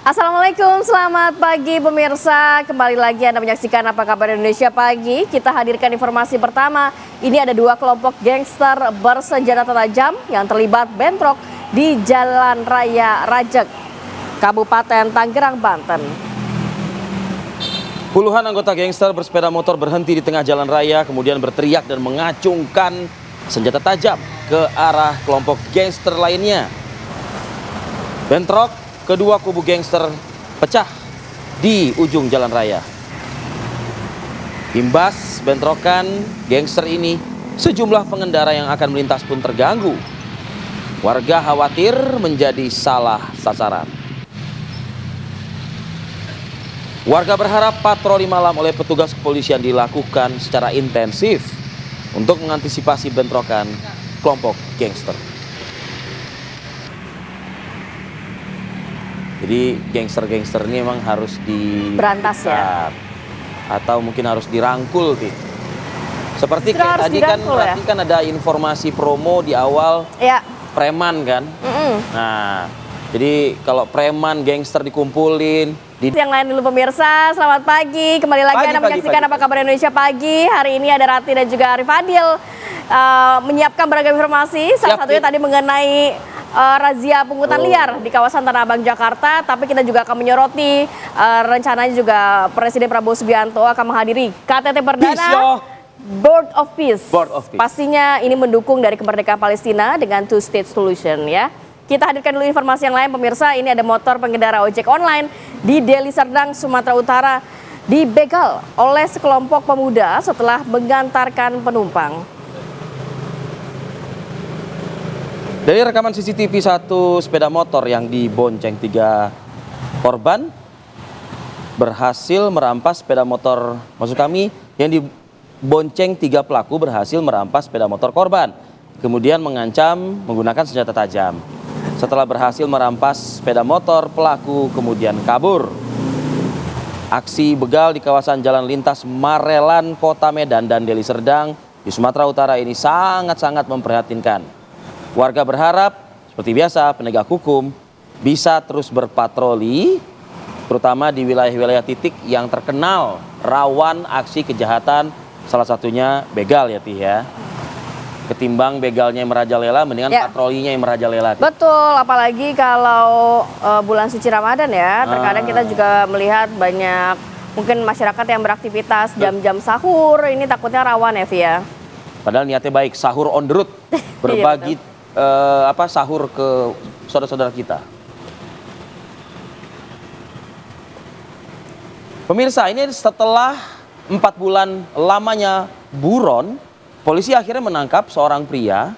Assalamualaikum, selamat pagi pemirsa. Kembali lagi Anda menyaksikan Apa Kabar Indonesia Pagi. Kita hadirkan informasi pertama. Ini ada dua kelompok gangster bersenjata tajam yang terlibat bentrok di Jalan Raya Rajek, Kabupaten Tangerang, Banten. Puluhan anggota gangster bersepeda motor berhenti di tengah jalan raya, kemudian berteriak dan mengacungkan senjata tajam ke arah kelompok gangster lainnya. Bentrok kedua kubu gangster pecah di ujung jalan raya. Imbas bentrokan gangster ini, sejumlah pengendara yang akan melintas pun terganggu. Warga khawatir menjadi salah sasaran. Warga berharap patroli malam oleh petugas kepolisian dilakukan secara intensif untuk mengantisipasi bentrokan kelompok gangster. Jadi gangster-gangster ini memang harus berantas ya, atau mungkin harus dirangkul, Ti. Seperti harus tadi dirangkul, kan, kan ada informasi promo di awal ya. Preman kan. Nah, jadi kalau preman gangster dikumpulin. Yang lain dulu pemirsa, selamat pagi. Kembali lagi Anda menyaksikan Apa Kabar Indonesia Pagi. Hari ini ada Rati dan juga Arif Adil menyiapkan beragam informasi. Salah satunya tadi mengenai razia pungutan liar di kawasan Tanah Abang, Jakarta. Tapi kita juga akan menyoroti rencananya juga Presiden Prabowo Subianto akan menghadiri KTT Perdana Board of Peace. Pastinya ini mendukung dari kemerdekaan Palestina dengan two state solution ya. Kita hadirkan dulu informasi yang lain pemirsa. Ini ada motor pengendara ojek online di Deli Serdang, Sumatera Utara dibegal oleh sekelompok pemuda setelah mengantarkan penumpang. Dari rekaman CCTV, satu sepeda motor yang dibonceng 3 korban berhasil merampas sepeda motor, maksud kami yang dibonceng 3 pelaku berhasil merampas sepeda motor korban, kemudian mengancam menggunakan senjata tajam. Setelah berhasil merampas sepeda motor, pelaku kemudian kabur. Aksi begal di kawasan jalan lintas Marelan, Kota Medan dan Deli Serdang di Sumatera Utara ini sangat-sangat memprihatinkan. Warga berharap, seperti biasa, penegak hukum bisa terus berpatroli, terutama di wilayah-wilayah titik yang terkenal rawan aksi kejahatan, salah satunya begal ya, Tih ya. Ketimbang begalnya yang merajalela, mendingan patrolinya yang merajalela. Betul, apalagi kalau bulan suci Ramadan ya, terkadang kita juga melihat banyak mungkin masyarakat yang beraktivitas jam-jam sahur, ini takutnya rawan ya, Via. Padahal niatnya baik, sahur on the road, berbagi sahur ke saudara-saudara kita. Pemirsa, ini setelah 4 bulan lamanya buron, polisi akhirnya menangkap seorang pria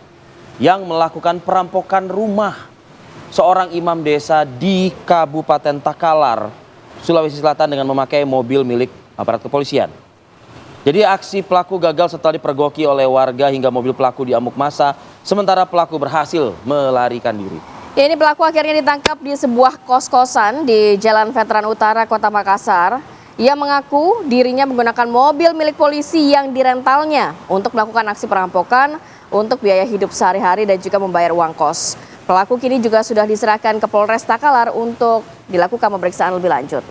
yang melakukan perampokan rumah seorang imam desa di Kabupaten Takalar, Sulawesi Selatan dengan memakai mobil milik aparat kepolisian. Jadi aksi pelaku gagal setelah dipergoki oleh warga hingga mobil pelaku diamuk massa, sementara pelaku berhasil melarikan diri. Ya, ini pelaku akhirnya ditangkap di sebuah kos-kosan di Jalan Veteran Utara, Kota Makassar. Ia mengaku dirinya menggunakan mobil milik polisi yang direntalnya untuk melakukan aksi perampokan untuk biaya hidup sehari-hari dan juga membayar uang kos. Pelaku kini juga sudah diserahkan ke Polres Takalar untuk dilakukan pemeriksaan lebih lanjut.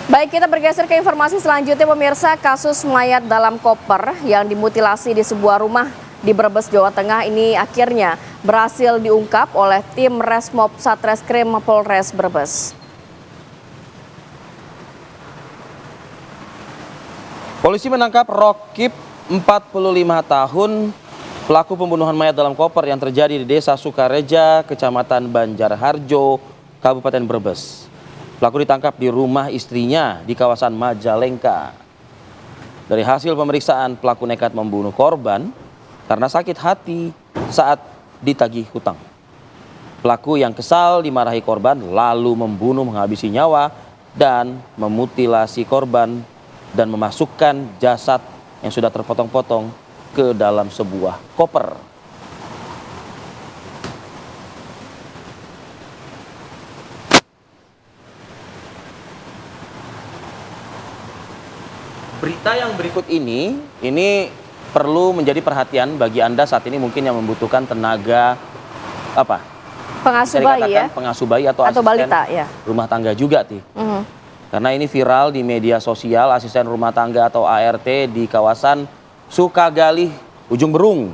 Baik, kita bergeser ke informasi selanjutnya pemirsa. Kasus mayat dalam koper yang dimutilasi di sebuah rumah di Brebes, Jawa Tengah ini akhirnya berhasil diungkap oleh tim Resmob Satreskrim Polres Brebes. Polisi menangkap Rokib, 45 tahun, pelaku pembunuhan mayat dalam koper yang terjadi di Desa Sukareja, Kecamatan Banjarharjo, Kabupaten Brebes. Pelaku ditangkap di rumah istrinya di kawasan Majalengka. Dari hasil pemeriksaan, pelaku nekat membunuh korban karena sakit hati saat ditagih hutang. Pelaku yang kesal dimarahi korban lalu membunuh menghabisi nyawa dan memutilasi korban dan memasukkan jasad yang sudah terpotong-potong ke dalam sebuah koper. berita yang berikut ini perlu menjadi perhatian bagi Anda saat ini mungkin yang membutuhkan tenaga apa? Pengasuh Saya bayi dikatakan ya? pengasuh bayi atau asisten balita ya? rumah tangga juga, Ti. Mhm. Karena ini viral di media sosial, asisten rumah tangga atau ART di kawasan Sukagalih, Ujung Berung,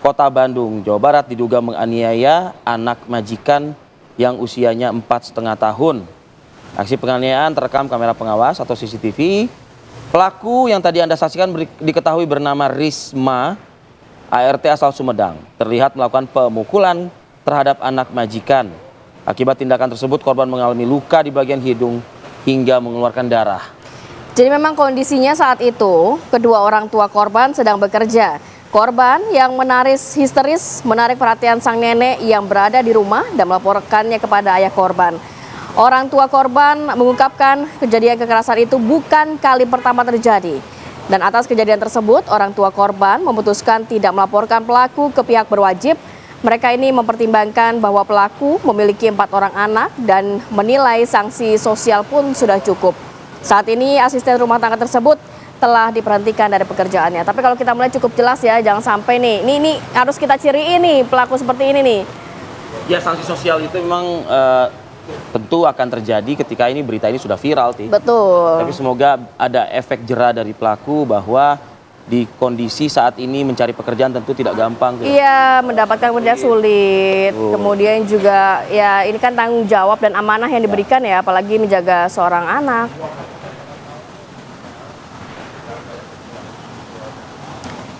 Kota Bandung, Jawa Barat diduga menganiaya anak majikan yang usianya 4,5 tahun. Aksi penganiayaan terekam kamera pengawas atau CCTV. Pelaku yang tadi Anda saksikan diketahui bernama Risma, ART asal Sumedang. Terlihat melakukan pemukulan terhadap anak majikan. Akibat tindakan tersebut, korban mengalami luka di bagian hidung hingga mengeluarkan darah. Jadi memang kondisinya saat itu, kedua orang tua korban sedang bekerja. Korban yang histeris menarik perhatian sang nenek yang berada di rumah dan melaporkannya kepada ayah korban. Orang tua korban mengungkapkan kejadian kekerasan itu bukan kali pertama terjadi. Dan atas kejadian tersebut, orang tua korban memutuskan tidak melaporkan pelaku ke pihak berwajib. Mereka ini mempertimbangkan bahwa pelaku memiliki 4 orang anak dan menilai sanksi sosial pun sudah cukup. Saat ini asisten rumah tangga tersebut telah diberhentikan dari pekerjaannya. Tapi kalau kita mulai cukup jelas ya, jangan sampai ini harus kita ciri ini pelaku seperti ini nih. Ya, sanksi sosial itu memang tentu akan terjadi ketika berita ini sudah viral, Ti. Betul. Tapi semoga ada efek jera dari pelaku bahwa di kondisi saat ini mencari pekerjaan tentu tidak gampang. Iya, mendapatkan kerja sulit. Kemudian juga ya ini kan tanggung jawab dan amanah yang diberikan ya, apalagi menjaga seorang anak.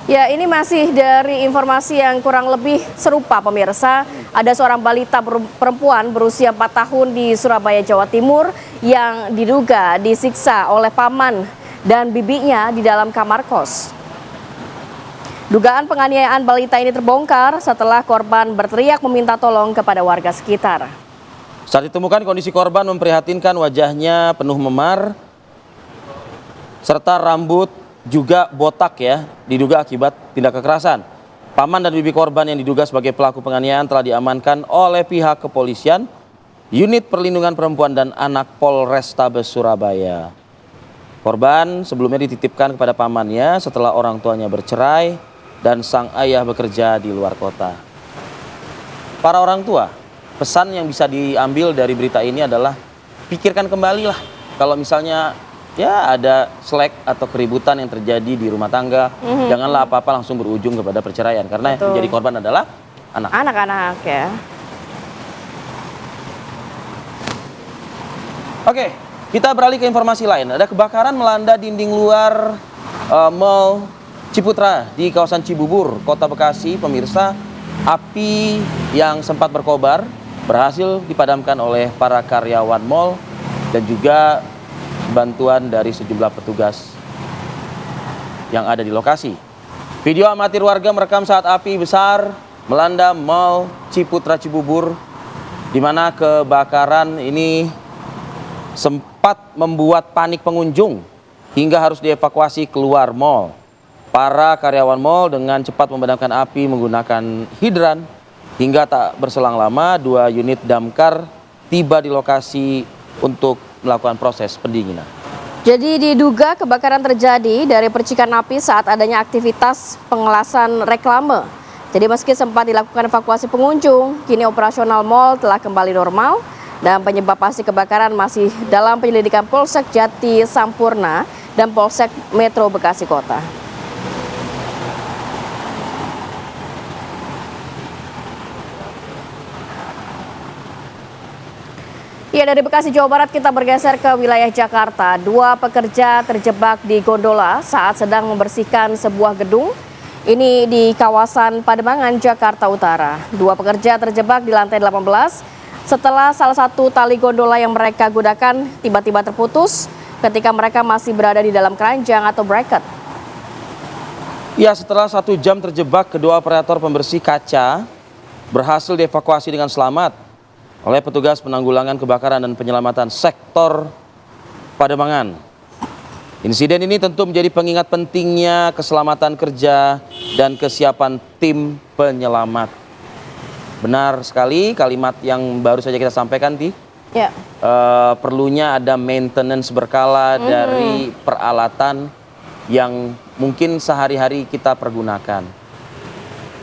Ya, ini masih dari informasi yang kurang lebih serupa pemirsa. Ada seorang balita perempuan berusia 4 tahun di Surabaya, Jawa Timur yang diduga disiksa oleh paman dan bibinya di dalam kamar kos. Dugaan penganiayaan balita ini terbongkar setelah korban berteriak meminta tolong kepada warga sekitar. Saat ditemukan, kondisi korban memprihatinkan, wajahnya penuh memar serta rambut juga botak ya, diduga akibat tindak kekerasan. Paman dan bibi korban yang diduga sebagai pelaku penganiayaan telah diamankan oleh pihak kepolisian, Unit Perlindungan Perempuan dan Anak Polrestabes Surabaya. Korban sebelumnya dititipkan kepada pamannya setelah orang tuanya bercerai dan sang ayah bekerja di luar kota. Para orang tua, pesan yang bisa diambil dari berita ini adalah pikirkan kembali lah kalau misalnya ya ada selek atau keributan yang terjadi di rumah tangga, janganlah apa-apa langsung berujung kepada perceraian karena yang menjadi korban adalah anak-anak ya. Oke, kita beralih ke informasi lain. Ada kebakaran melanda dinding luar Mall Ciputra di kawasan Cibubur, Kota Bekasi. Pemirsa, api yang sempat berkobar berhasil dipadamkan oleh para karyawan mall dan juga bantuan dari sejumlah petugas yang ada di lokasi. Video amatir warga merekam saat api besar melanda Mall Ciputra Cibubur, di mana kebakaran ini sempat membuat panik pengunjung hingga harus dievakuasi keluar mall. Para karyawan mall dengan cepat memadamkan api menggunakan hidran. Hingga tak berselang lama, 2 unit damkar tiba di lokasi untuk melakukan proses pendinginan. Jadi diduga kebakaran terjadi dari percikan api saat adanya aktivitas pengelasan reklame. Jadi meski sempat dilakukan evakuasi pengunjung, kini operasional mal telah kembali normal dan penyebab pasti kebakaran masih dalam penyelidikan Polsek Jati Sampurna dan Polsek Metro Bekasi Kota. Ya, dari Bekasi, Jawa Barat kita bergeser ke wilayah Jakarta. 2 pekerja terjebak di gondola saat sedang membersihkan sebuah gedung. Ini di kawasan Pademangan, Jakarta Utara. 2 pekerja terjebak di lantai 18 setelah salah satu tali gondola yang mereka gunakan tiba-tiba terputus ketika mereka masih berada di dalam keranjang atau bracket. Ya, setelah 1 jam terjebak, kedua operator pembersih kaca berhasil dievakuasi dengan selamat oleh petugas penanggulangan kebakaran dan penyelamatan sektor Pademangan. Insiden ini tentu menjadi pengingat pentingnya keselamatan kerja dan kesiapan tim penyelamat. Benar sekali kalimat yang baru saja kita sampaikan, Ti. Ya. perlunya ada maintenance berkala dari peralatan yang mungkin sehari-hari kita pergunakan.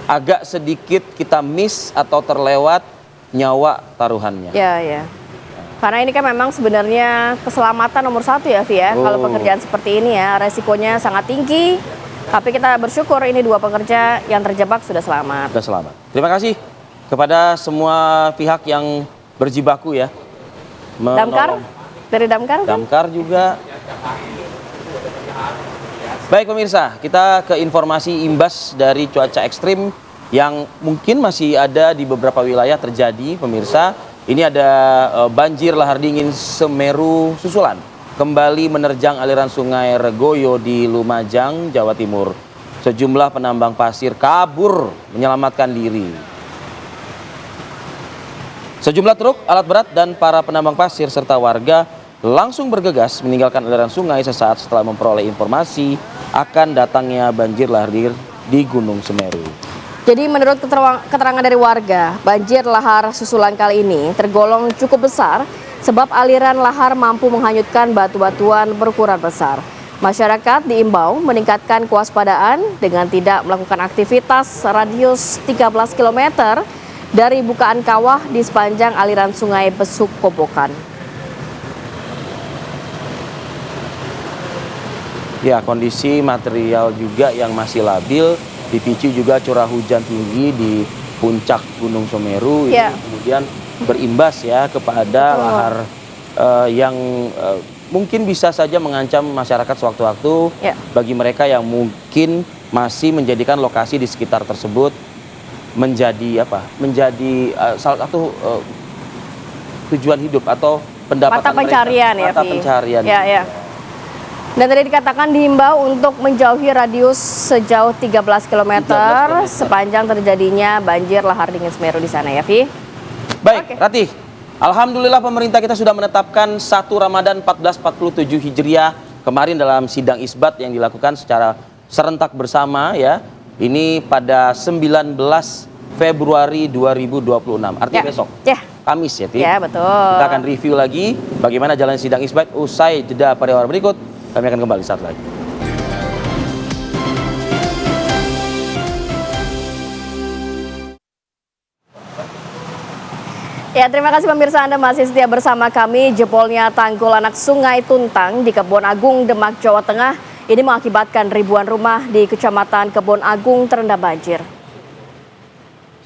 Agak sedikit kita miss atau terlewat nyawa taruhannya. Ya, ya. Karena ini kan memang sebenarnya keselamatan nomor satu ya, Vi ya. Kalau pekerjaan seperti ini ya, resikonya sangat tinggi. Tapi kita bersyukur ini 2 pekerja yang terjebak sudah selamat. Sudah selamat. Terima kasih kepada semua pihak yang berjibaku ya. Damkar? Dari Damkar? Damkar juga. Baik pemirsa, kita ke informasi imbas dari cuaca ekstrim yang mungkin masih ada di beberapa wilayah terjadi pemirsa. Ini ada banjir lahar dingin Semeru susulan kembali menerjang aliran sungai Regoyo di Lumajang, Jawa Timur. Sejumlah penambang pasir kabur menyelamatkan diri. Sejumlah truk, alat berat, dan para penambang pasir serta warga langsung bergegas meninggalkan aliran sungai sesaat setelah memperoleh informasi akan datangnya banjir lahar dingin di Gunung Semeru. Jadi menurut keterangan dari warga, banjir lahar susulan kali ini tergolong cukup besar sebab aliran lahar mampu menghanyutkan batu-batuan berukuran besar. Masyarakat diimbau meningkatkan kewaspadaan dengan tidak melakukan aktivitas radius 13 km dari bukaan kawah di sepanjang aliran sungai Besuk Kobokan. Ya, kondisi material juga yang masih labil, dipicu juga curah hujan tinggi di puncak Gunung Semeru, Ya. ini kemudian berimbas ya kepada lahar yang mungkin bisa saja mengancam masyarakat sewaktu-waktu. Ya. Bagi mereka yang mungkin masih menjadikan lokasi di sekitar tersebut menjadi salah satu tujuan hidup atau pendapatan Mata pencarian mereka. Mata pencarian. Ya, ya. Dan tadi dikatakan dihimbau untuk menjauhi radius sejauh 13 km sepanjang terjadinya banjir lahar dingin Semeru di sana ya, Vi. Baik, Ratih. Alhamdulillah pemerintah kita sudah menetapkan 1 Ramadan 1447 Hijriah kemarin dalam sidang isbat yang dilakukan secara serentak bersama ya. Ini pada 19 Februari 2026. Artinya besok. Ya. Kamis ya, Ti. Ya, betul. Kita akan review lagi bagaimana jalan sidang isbat usai jeda pada awal berikut. Kami akan kembali saat lagi. Ya, terima kasih pemirsa Anda masih setia bersama kami. Jebolnya tanggul anak Sungai Tuntang di Kebon Agung, Demak, Jawa Tengah ini mengakibatkan ribuan rumah di Kecamatan Kebon Agung terendam banjir.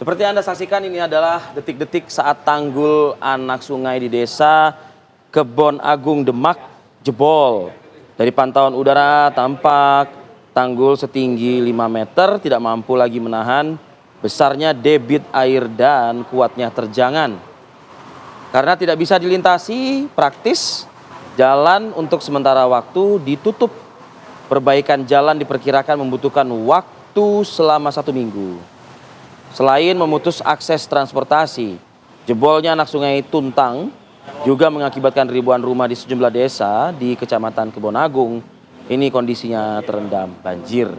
Seperti Anda saksikan, ini adalah detik-detik saat tanggul anak sungai di desa Kebon Agung, Demak jebol. Dari pantauan udara tampak tanggul setinggi 5 meter tidak mampu lagi menahan besarnya debit air dan kuatnya terjangan. Karena tidak bisa dilintasi, praktis jalan untuk sementara waktu ditutup. Perbaikan jalan diperkirakan membutuhkan waktu selama 1 minggu. Selain memutus akses transportasi, jebolnya anak sungai Tuntang juga mengakibatkan ribuan rumah di sejumlah desa di Kecamatan Kebon Agung. Ini kondisinya terendam banjir.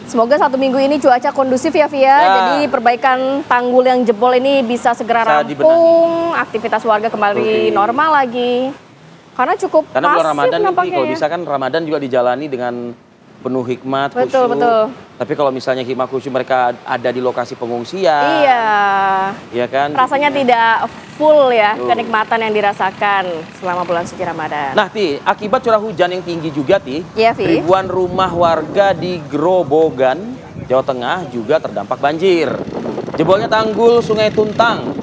Semoga 1 minggu ini cuaca kondusif ya, Via. Ya. Jadi perbaikan tanggul yang jebol ini bisa segera rampung, aktivitas warga kembali normal lagi. Karena cukup Karena bulan pasif Ramadan ini nampaknya kalau ya. bisa kan Ramadan juga dijalani dengan penuh hikmat, Betul, khusyuk. betul. Tapi kalau misalnya hikmat khusyuk mereka ada di lokasi pengungsian. Iya. Iya kan? Rasanya tidak full ya kenikmatan yang dirasakan selama bulan suci Ramadan. Nah, Ti, akibat curah hujan yang tinggi juga, Ti, Iya, Vi. ribuan rumah warga di Grobogan, Jawa Tengah juga terdampak banjir. Jebolnya tanggul Sungai Tuntang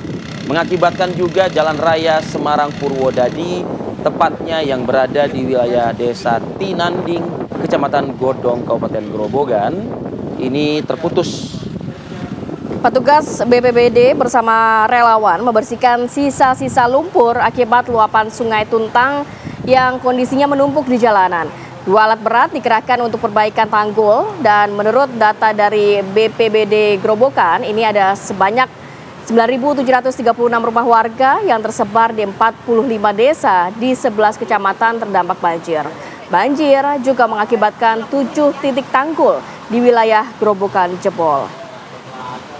mengakibatkan juga jalan raya Semarang Purwodadi, tepatnya yang berada di wilayah Desa Tinanding, Kecamatan Godong, Kabupaten Grobogan, ini terputus. Petugas BPBD bersama relawan membersihkan sisa-sisa lumpur akibat luapan Sungai Tuntang yang kondisinya menumpuk di jalanan. 2 alat berat dikerahkan untuk perbaikan tanggul dan menurut data dari BPBD Grobogan ini ada sebanyak 9.736 rumah warga yang tersebar di 45 desa di 11 kecamatan terdampak banjir. Banjir juga mengakibatkan 7 titik tanggul di wilayah Grobogan jebol.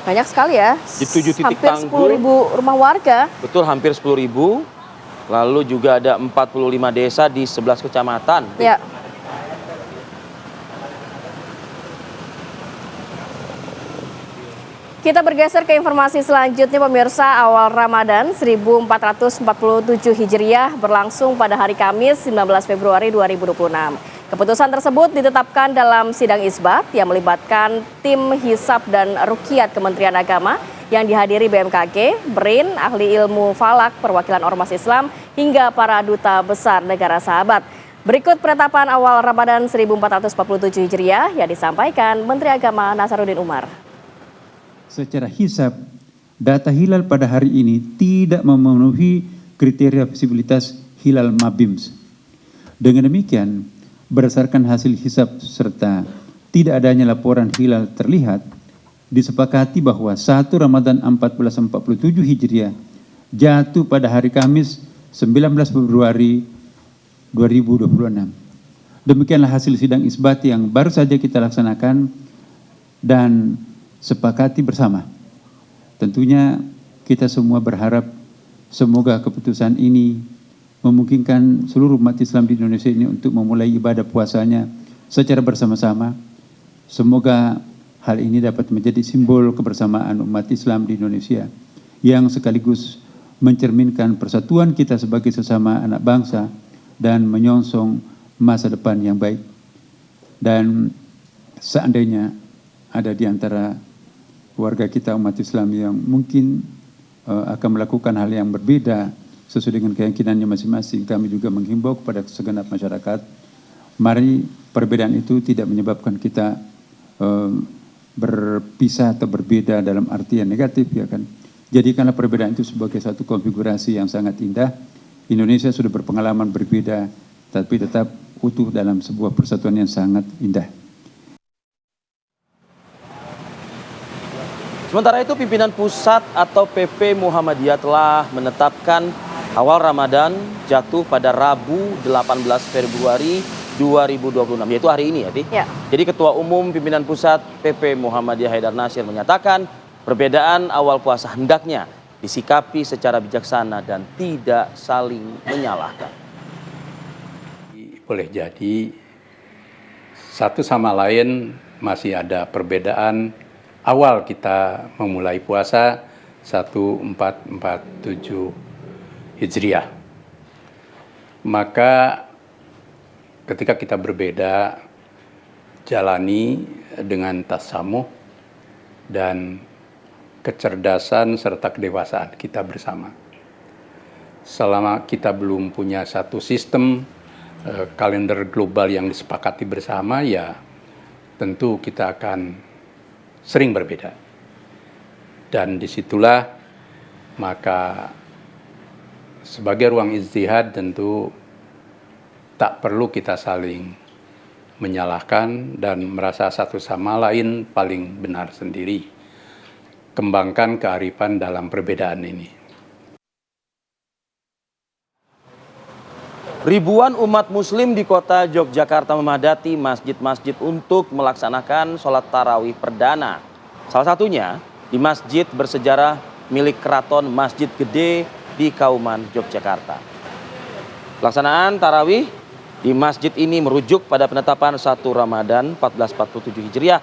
Banyak sekali ya. Di 7 titik hampir tanggul. 10.000 rumah warga. Betul, hampir 10.000. Lalu juga ada 45 desa di 11 kecamatan. Ya. Kita bergeser ke informasi selanjutnya pemirsa. Awal Ramadan 1447 Hijriah berlangsung pada hari Kamis 19 Februari 2026. Keputusan tersebut ditetapkan dalam sidang isbat yang melibatkan tim hisab dan ruqyat Kementerian Agama yang dihadiri BMKG, BRIN, ahli ilmu falak, perwakilan ormas Islam, hingga para duta besar negara sahabat. Berikut penetapan awal Ramadan 1447 Hijriah yang disampaikan Menteri Agama Nasaruddin Umar. Secara hisab, data hilal pada hari ini tidak memenuhi kriteria visibilitas hilal MABIMS. Dengan demikian, berdasarkan hasil hisab serta tidak adanya laporan hilal terlihat, disepakati bahwa 1 Ramadan 1447 Hijriah jatuh pada hari Kamis 19 Februari 2026. Demikianlah hasil sidang isbat yang baru saja kita laksanakan dan sepakati bersama. Tentunya kita semua berharap semoga keputusan ini memungkinkan seluruh umat Islam di Indonesia ini untuk memulai ibadah puasanya secara bersama-sama. Semoga hal ini dapat menjadi simbol kebersamaan umat Islam di Indonesia yang sekaligus mencerminkan persatuan kita sebagai sesama anak bangsa dan menyongsong masa depan yang baik. Dan seandainya ada di antara warga kita umat Islam yang mungkin akan melakukan hal yang berbeda sesuai dengan keyakinannya masing-masing, kami juga menghimbau kepada segenap masyarakat, mari perbedaan itu tidak menyebabkan kita berpisah atau berbeda dalam arti yang negatif, ya kan. Jadikanlah perbedaan itu sebagai satu konfigurasi yang sangat indah. Indonesia sudah berpengalaman berbeda, tapi tetap utuh dalam sebuah persatuan yang sangat indah. Sementara itu, pimpinan pusat atau PP Muhammadiyah telah menetapkan awal Ramadan jatuh pada Rabu 18 Februari 2026, yaitu hari ini ya, Ti? Ya. Jadi Ketua Umum Pimpinan Pusat PP Muhammadiyah Haidar Nasir menyatakan perbedaan awal puasa hendaknya disikapi secara bijaksana dan tidak saling menyalahkan. Boleh jadi satu sama lain masih ada perbedaan awal kita memulai puasa 1447 Hijriah. Maka ketika kita berbeda, jalani dengan tasamuh dan kecerdasan serta kedewasaan kita bersama. Selama kita belum punya satu sistem kalender global yang disepakati bersama, ya tentu kita akan sering berbeda. Dan disitulah maka sebagai ruang ijtihad tentu tak perlu kita saling menyalahkan dan merasa satu sama lain paling benar sendiri. Kembangkan kearifan dalam perbedaan ini. Ribuan umat muslim di kota Yogyakarta memadati masjid-masjid untuk melaksanakan sholat tarawih perdana. Salah satunya di masjid bersejarah milik Keraton Masjid Gede di Kauman, Yogyakarta. Pelaksanaan tarawih di masjid ini merujuk pada penetapan 1 Ramadan 1447 Hijriah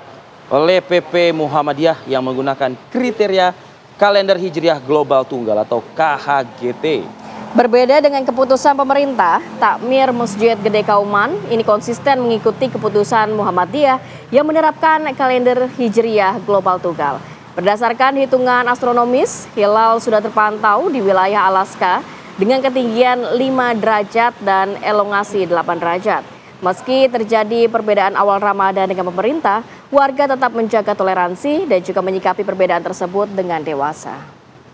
oleh PP Muhammadiyah yang menggunakan kriteria kalender Hijriah Global Tunggal atau KHGT. Berbeda dengan keputusan pemerintah, Takmir Masjid Gede Kauman ini konsisten mengikuti keputusan Muhammadiyah yang menerapkan kalender Hijriah Global Tunggal. Berdasarkan hitungan astronomis, hilal sudah terpantau di wilayah Alaska dengan ketinggian 5 derajat dan elongasi 8 derajat. Meski terjadi perbedaan awal Ramadan dengan pemerintah, warga tetap menjaga toleransi dan juga menyikapi perbedaan tersebut dengan dewasa.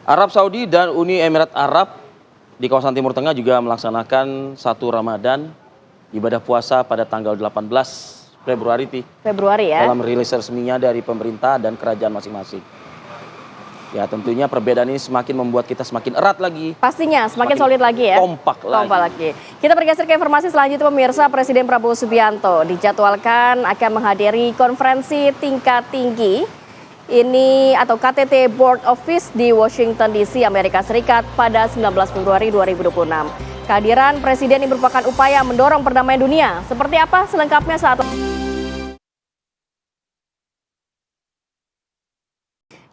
Arab Saudi dan Uni Emirat Arab di kawasan Timur Tengah juga melaksanakan 1 Ramadan ibadah puasa pada tanggal 18 Februari ya. Dalam rilis resminya dari pemerintah dan kerajaan masing-masing. Ya, tentunya perbedaan ini semakin membuat kita semakin erat lagi. Pastinya semakin solid lagi ya. Kompak lagi. Kita bergeser ke informasi selanjutnya pemirsa. Presiden Prabowo Subianto dijadwalkan akan menghadiri konferensi tingkat tinggi ini atau KTT Board of Peace di Washington DC, Amerika Serikat pada 19 Februari 2026. Kehadiran Presiden ini merupakan upaya mendorong perdamaian dunia. Seperti apa selengkapnya saat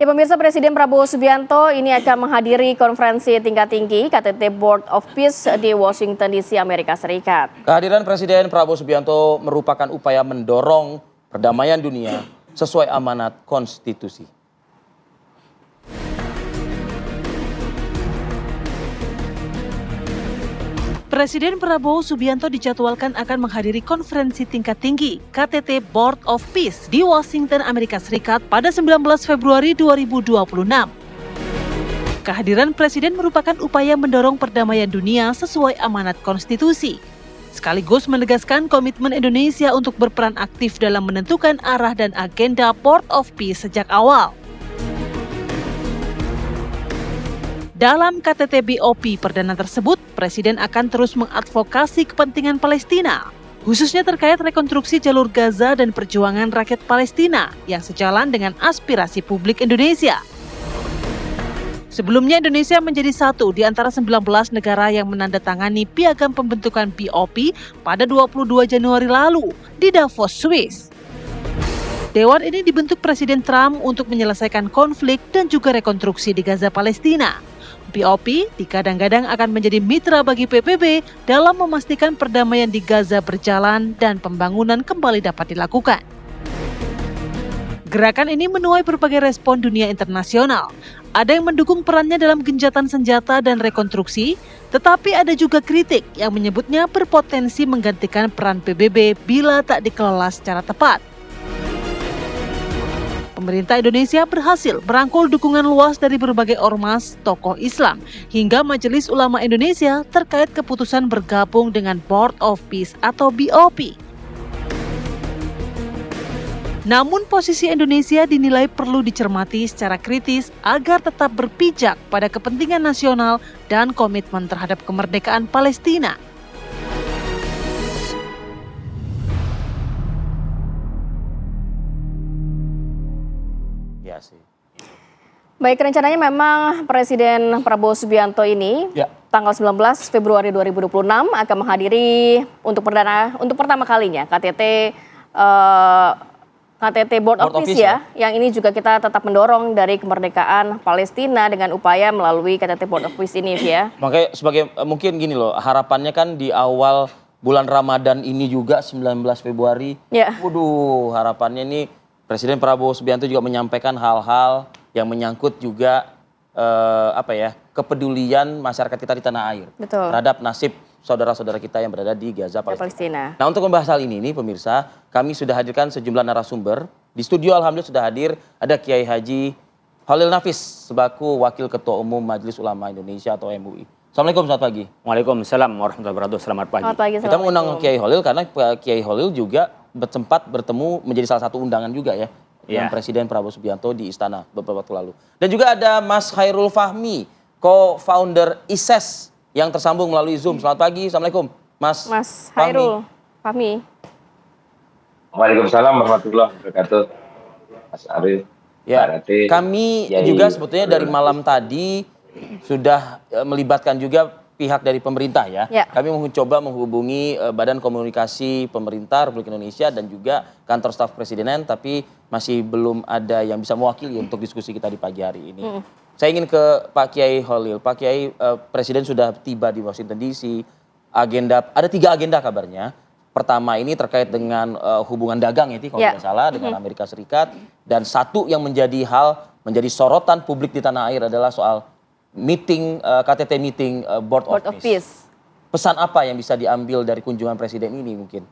Ya pemirsa, Presiden Prabowo Subianto ini akan menghadiri konferensi tingkat tinggi KTT Board of Peace di Washington DC, Amerika Serikat. Kehadiran Presiden Prabowo Subianto merupakan upaya mendorong perdamaian dunia sesuai amanat konstitusi. Presiden Prabowo Subianto dijadwalkan akan menghadiri konferensi tingkat tinggi KTT Board of Peace di Washington, Amerika Serikat pada 19 Februari 2026. Kehadiran Presiden merupakan upaya mendorong perdamaian dunia sesuai amanat konstitusi, sekaligus menegaskan komitmen Indonesia untuk berperan aktif dalam menentukan arah dan agenda Board of Peace sejak awal. Dalam KTT BOP perdana tersebut, Presiden akan terus mengadvokasi kepentingan Palestina, khususnya terkait rekonstruksi jalur Gaza dan perjuangan rakyat Palestina yang sejalan dengan aspirasi publik Indonesia. Sebelumnya Indonesia menjadi satu di antara 19 negara yang menandatangani piagam pembentukan BOP pada 22 Januari lalu di Davos, Swiss. Dewan ini dibentuk Presiden Trump untuk menyelesaikan konflik dan juga rekonstruksi di Gaza, Palestina. BOP dikadang-kadang akan menjadi mitra bagi PBB dalam memastikan perdamaian di Gaza berjalan dan pembangunan kembali dapat dilakukan. Gerakan ini menuai berbagai respon dunia internasional. Ada yang mendukung perannya dalam genjatan senjata dan rekonstruksi, tetapi ada juga kritik yang menyebutnya berpotensi menggantikan peran PBB bila tak dikelola secara tepat. Pemerintah Indonesia berhasil merangkul dukungan luas dari berbagai ormas, tokoh Islam, hingga Majelis Ulama Indonesia terkait keputusan bergabung dengan Board of Peace atau BOP. Namun posisi Indonesia dinilai perlu dicermati secara kritis agar tetap berpijak pada kepentingan nasional dan komitmen terhadap kemerdekaan Palestina. Baik, rencananya memang Presiden Prabowo Subianto ini tanggal 19 Februari 2026 akan menghadiri untuk pertama kalinya KTT Board of Peace ya. Yang ini juga kita tetap mendorong dari kemerdekaan Palestina dengan upaya melalui KTT Board of Peace ini ya. Makanya mungkin gini loh, harapannya kan di awal bulan Ramadan ini juga 19 Februari. Ya. Waduh, harapannya nih Presiden Prabowo Subianto juga menyampaikan hal-hal yang menyangkut juga kepedulian masyarakat kita di tanah air. Betul. Terhadap nasib saudara-saudara kita yang berada di Gaza, Palestina. Nah, untuk membahas hal ini nih pemirsa, kami sudah hadirkan sejumlah narasumber. Di studio alhamdulillah sudah hadir, ada Kiai Haji Holil Nafis sebagai Wakil Ketua Umum Majelis Ulama Indonesia atau MUI. Assalamualaikum, selamat pagi. Waalaikumsalam warahmatullahi wabarakatuh. Selamat pagi. Selamat pagi. Kita mengundang Kiai Holil karena Kiai Holil juga sempat bertemu menjadi salah satu undangan juga ya dengan Presiden Prabowo Subianto di Istana beberapa waktu lalu. Dan juga ada Mas Khairul Fahmi, co-founder ISES yang tersambung melalui Zoom. Selamat pagi, Assalamualaikum Mas Khairul Fahmi. Waalaikumsalam warahmatullahi wabarakatuh. Mas Arif. Ya, kami juga sebetulnya dari malam tadi sudah melibatkan juga pihak dari pemerintah ya. Kami mencoba menghubungi Badan Komunikasi Pemerintah Republik Indonesia dan juga kantor staf Presidenan, tapi masih belum ada yang bisa mewakili untuk diskusi kita di pagi hari ini. Saya ingin ke Pak Kiai Holil. Pak Kiai, Presiden sudah tiba di Washington DC. Ada 3 agenda kabarnya. Pertama ini terkait dengan hubungan dagang ya, kalau tidak salah, dengan Amerika Serikat. Dan satu yang menjadi sorotan publik di tanah air adalah soal KTT meeting Board of Peace. Pesan apa yang bisa diambil dari kunjungan Presiden ini mungkin?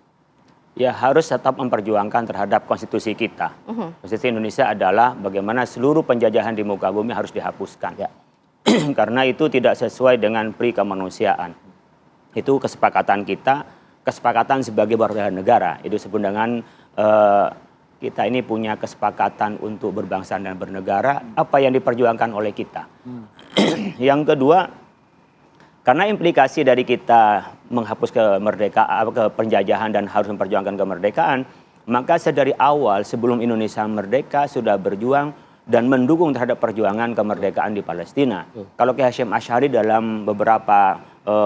Ya, harus tetap memperjuangkan terhadap konstitusi kita. Konstitusi Indonesia adalah bagaimana seluruh penjajahan di muka bumi harus dihapuskan. Karena itu tidak sesuai dengan pri kemanusiaan. Itu kesepakatan kita, kesepakatan sebagai warga negara. Itu disebut dengan kita ini punya kesepakatan untuk berbangsa dan bernegara, apa yang diperjuangkan oleh kita. Yang kedua, karena implikasi dari kita menghapus kemerdekaan, penjajahan dan harus memperjuangkan kemerdekaan, maka sedari awal sebelum Indonesia merdeka sudah berjuang dan mendukung terhadap perjuangan kemerdekaan di Palestina. Kalau Kiai Hasyim Asy'ari dalam beberapa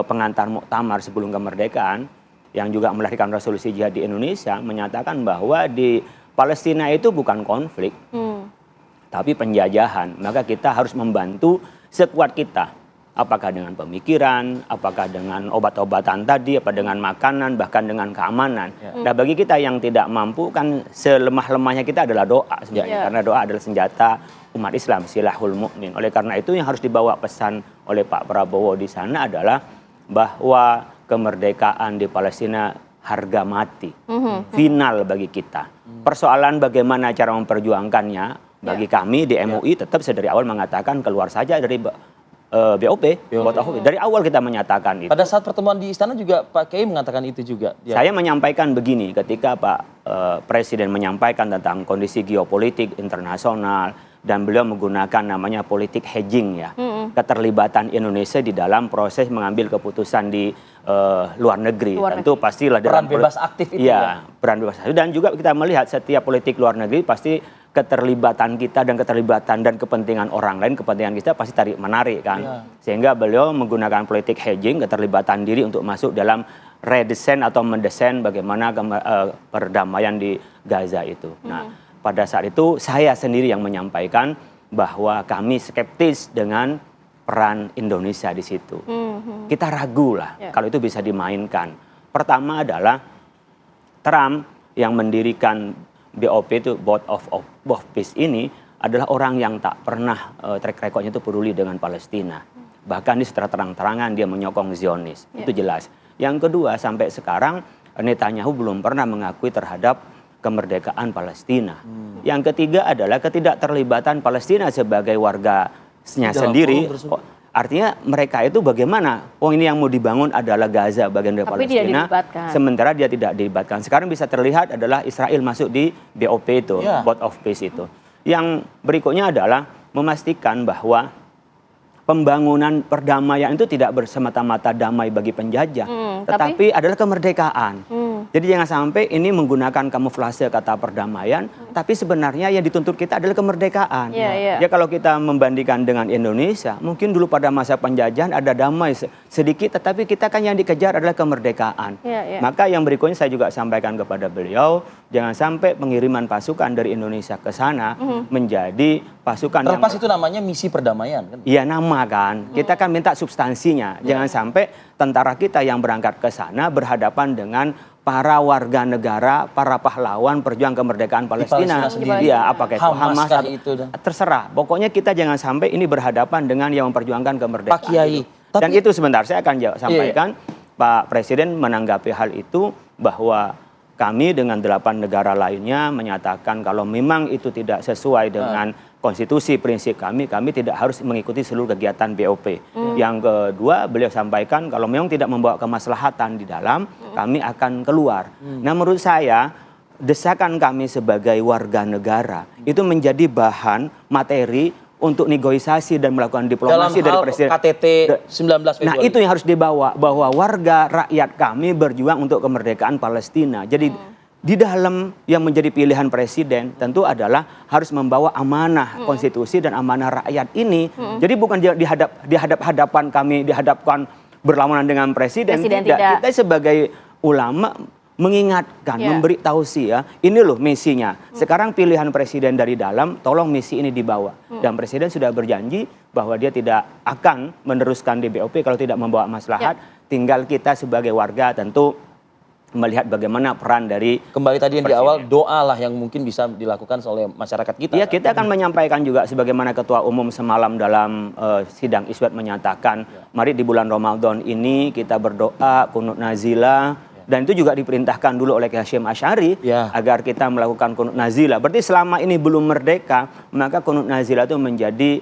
pengantar muktamar sebelum kemerdekaan yang juga melahirkan resolusi jihad di Indonesia menyatakan bahwa di Palestina itu bukan konflik, tapi penjajahan. Maka kita harus membantu sekuat kita. Apakah dengan pemikiran, apakah dengan obat-obatan tadi, apa dengan makanan, bahkan dengan keamanan. Nah, bagi kita yang tidak mampu kan selemah-lemahnya kita adalah doa sebenarnya. Karena doa adalah senjata umat Islam, silahul mukmin. Oleh karena itu yang harus dibawa pesan oleh Pak Prabowo di sana adalah bahwa kemerdekaan di Palestina harga mati, final bagi kita. Persoalan bagaimana cara memperjuangkannya, bagi kami di MUI tetap dari awal mengatakan keluar saja dari BOP. Dari awal kita menyatakan itu. Pada saat pertemuan di istana juga Pak Kiai mengatakan itu juga. Saya menyampaikan begini ketika Pak Presiden menyampaikan tentang kondisi geopolitik internasional dan beliau menggunakan namanya politik hedging ya. Keterlibatan Indonesia di dalam proses mengambil keputusan di luar negeri. Tentu pastilah peran bebas aktif itu ya. Peran bebas aktif. Dan juga kita melihat setiap politik luar negeri pasti keterlibatan kita dan keterlibatan dan kepentingan orang lain, kepentingan kita pasti tarik menarik kan. Sehingga beliau menggunakan politik hedging, keterlibatan diri untuk masuk dalam redesign atau mendesain bagaimana perdamaian di Gaza itu. Nah, pada saat itu saya sendiri yang menyampaikan bahwa kami skeptis dengan peran Indonesia di situ. Kita ragu lah kalau itu bisa dimainkan. Pertama adalah Trump yang mendirikan BOP itu Board of Peace ini adalah orang yang tak pernah track recordnya itu peduli dengan Palestina. Bahkan di secara terang-terangan dia menyokong Zionis. Itu jelas. Yang kedua, sampai sekarang Netanyahu belum pernah mengakui terhadap kemerdekaan Palestina. Yang ketiga adalah ketidakterlibatan Palestina sebagai warganya sendiri. Artinya mereka itu bagaimana? Oh, ini yang mau dibangun adalah Gaza bagian dari Palestina. Sementara dia tidak dilibatkan. Sekarang bisa terlihat adalah Israel masuk di BOP itu, Board of Peace itu. Yang berikutnya adalah memastikan bahwa pembangunan perdamaian itu tidak bersemata-mata damai bagi penjajah, tetapi adalah kemerdekaan. Jadi jangan sampai ini menggunakan kamuflase kata perdamaian, tapi sebenarnya yang dituntut kita adalah kemerdekaan. Ya kalau kita membandingkan dengan Indonesia, mungkin dulu pada masa penjajahan ada damai sedikit, tetapi kita kan yang dikejar adalah kemerdekaan. Maka yang berikutnya saya juga sampaikan kepada beliau, jangan sampai pengiriman pasukan dari Indonesia ke sana menjadi pasukan terlepas itu namanya misi perdamaian kan? Iya, nama kan. Kita kan minta substansinya. Jangan sampai tentara kita yang berangkat ke sana berhadapan dengan para warga negara, para pahlawan perjuang kemerdekaan Palestina. Iya, apakah itu Hamas itu terserah. Pokoknya kita jangan sampai ini berhadapan dengan yang memperjuangkan kemerdekaan. Pak Kiai. Dan itu sebentar saya akan sampaikan. Pak Presiden menanggapi hal itu bahwa kami dengan 8 negara lainnya menyatakan kalau memang itu tidak sesuai dengan konstitusi prinsip kami tidak harus mengikuti seluruh kegiatan BOP. Yang kedua, beliau sampaikan kalau memang tidak membawa kemaslahatan di dalam, kami akan keluar. Nah, menurut saya desakan kami sebagai warga negara itu menjadi bahan materi untuk negosiasi dan melakukan diplomasi dari Presiden. KTT 19 Februari. Nah, itu yang harus dibawa, bahwa warga rakyat kami berjuang untuk kemerdekaan Palestina. Jadi di dalam yang menjadi pilihan presiden tentu adalah harus membawa amanah konstitusi dan amanah rakyat ini. Jadi bukan dihadap-hadapan kami, dihadapkan berlawanan dengan presiden tidak. Kita sebagai ulama mengingatkan, memberi tausiah, ini loh misinya. Sekarang pilihan presiden dari dalam, tolong misi ini dibawa. Dan presiden sudah berjanji bahwa dia tidak akan meneruskan di BOP kalau tidak membawa maslahat. Tinggal kita sebagai warga tentu melihat bagaimana peran dari kembali tadi yang di awal, doa lah yang mungkin bisa dilakukan oleh masyarakat kita. Iya, kita akan menyampaikan juga sebagaimana Ketua Umum semalam dalam sidang isbat menyatakan, mari di bulan Ramadan ini kita berdoa kunut nazilah, dan itu juga diperintahkan dulu oleh Kiai Hasyim Asy'ari agar kita melakukan kunut nazilah. Berarti selama ini belum merdeka, maka kunut nazilah itu menjadi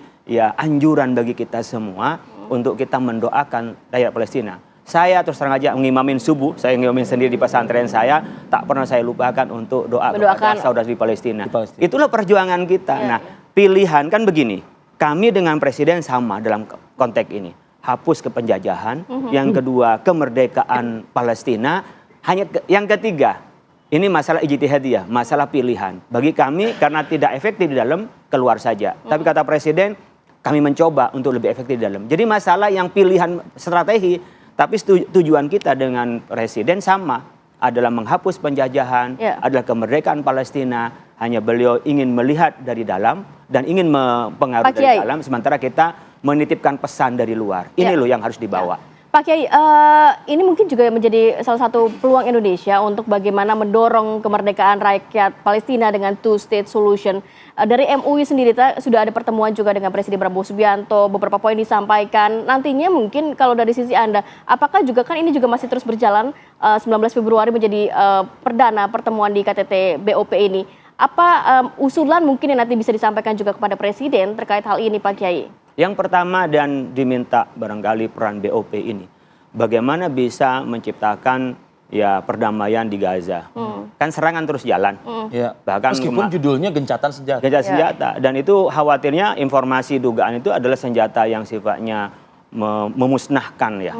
anjuran bagi kita semua untuk kita mendoakan rakyat Palestina. Saya terus terang aja ngimamin subuh, saya ngimamin sendiri di pesantren saya, tak pernah saya lupakan untuk doa kepada saudara di Palestina. Itulah perjuangan kita. Nah, pilihan kan begini, kami dengan presiden sama dalam konteks ini. Hapus kepenjajahan, yang kedua kemerdekaan Palestina, yang ketiga Ini masalah ijtihadiyah, masalah pilihan. Bagi kami karena tidak efektif di dalam, keluar saja. Tapi kata Presiden, kami mencoba untuk lebih efektif di dalam. Jadi masalah yang pilihan strategi, tapi tujuan kita dengan Presiden sama, adalah menghapus penjajahan, adalah kemerdekaan Palestina. Hanya beliau ingin melihat dari dalam dan ingin mempengaruhi dari dalam, sementara kita menitipkan pesan dari luar. Ini loh yang harus dibawa. Pak Kiai, ini mungkin juga menjadi salah satu peluang Indonesia untuk bagaimana mendorong kemerdekaan rakyat Palestina dengan two-state solution. Dari MUI sendiri sudah ada pertemuan juga dengan Presiden Prabowo Subianto, beberapa poin disampaikan. Nantinya mungkin kalau dari sisi Anda, apakah juga kan ini juga masih terus berjalan, 19 Februari menjadi perdana pertemuan di KTT BOP ini. Apa usulan mungkin yang nanti bisa disampaikan juga kepada Presiden terkait hal ini, Pak Kiai? Yang pertama dan diminta barangkali peran BOP ini, bagaimana bisa menciptakan ya perdamaian di Gaza. Kan serangan terus jalan. Ya. Bahkan meskipun judulnya gencatan senjata. Gencatan senjata. Dan itu khawatirnya informasi dugaan itu adalah senjata yang sifatnya memusnahkan ya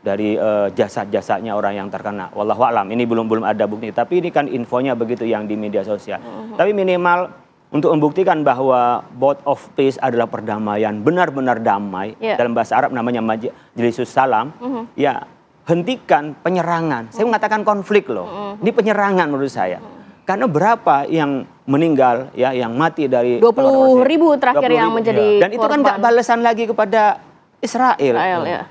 dari jasad-jasadnya orang yang terkena. Wallahu a'lam. Ini belum ada bukti. Tapi ini kan infonya begitu yang di media sosial. Tapi minimal untuk membuktikan bahwa board of peace adalah perdamaian, benar-benar damai, dalam bahasa Arab namanya majlisus salam, ya hentikan penyerangan. Saya mengatakan konflik loh, ini penyerangan menurut saya. Karena berapa yang meninggal, ya yang mati dari 20.000 terakhir yang menjadi dan itu kan nggak balasan lagi kepada Israel.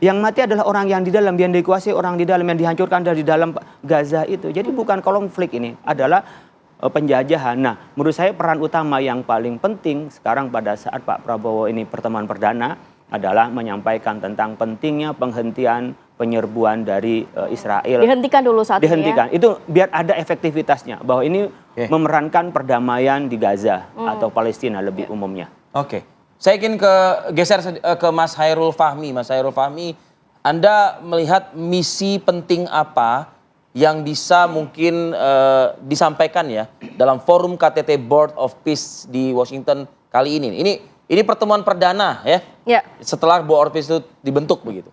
Yang mati adalah orang yang di dalam, yang dikuasai orang di dalam, yang dihancurkan dari dalam Gaza itu. Jadi bukan konflik ini, adalah penjajahan. Nah, menurut saya peran utama yang paling penting sekarang pada saat Pak Prabowo ini pertemuan perdana adalah menyampaikan tentang pentingnya penghentian penyerbuan dari Israel. Dihentikan dulu saat Dihentikan. Ini ya? Itu biar ada efektivitasnya bahwa ini memerankan perdamaian di Gaza atau Palestina lebih umumnya. Oke. Saya ingin geser ke Mas Hairul Fahmi. Mas Hairul Fahmi, Anda melihat misi penting apa yang bisa mungkin disampaikan ya dalam forum KTT Board of Peace di Washington kali ini. Ini pertemuan perdana ya. Setelah Board of Peace itu dibentuk begitu.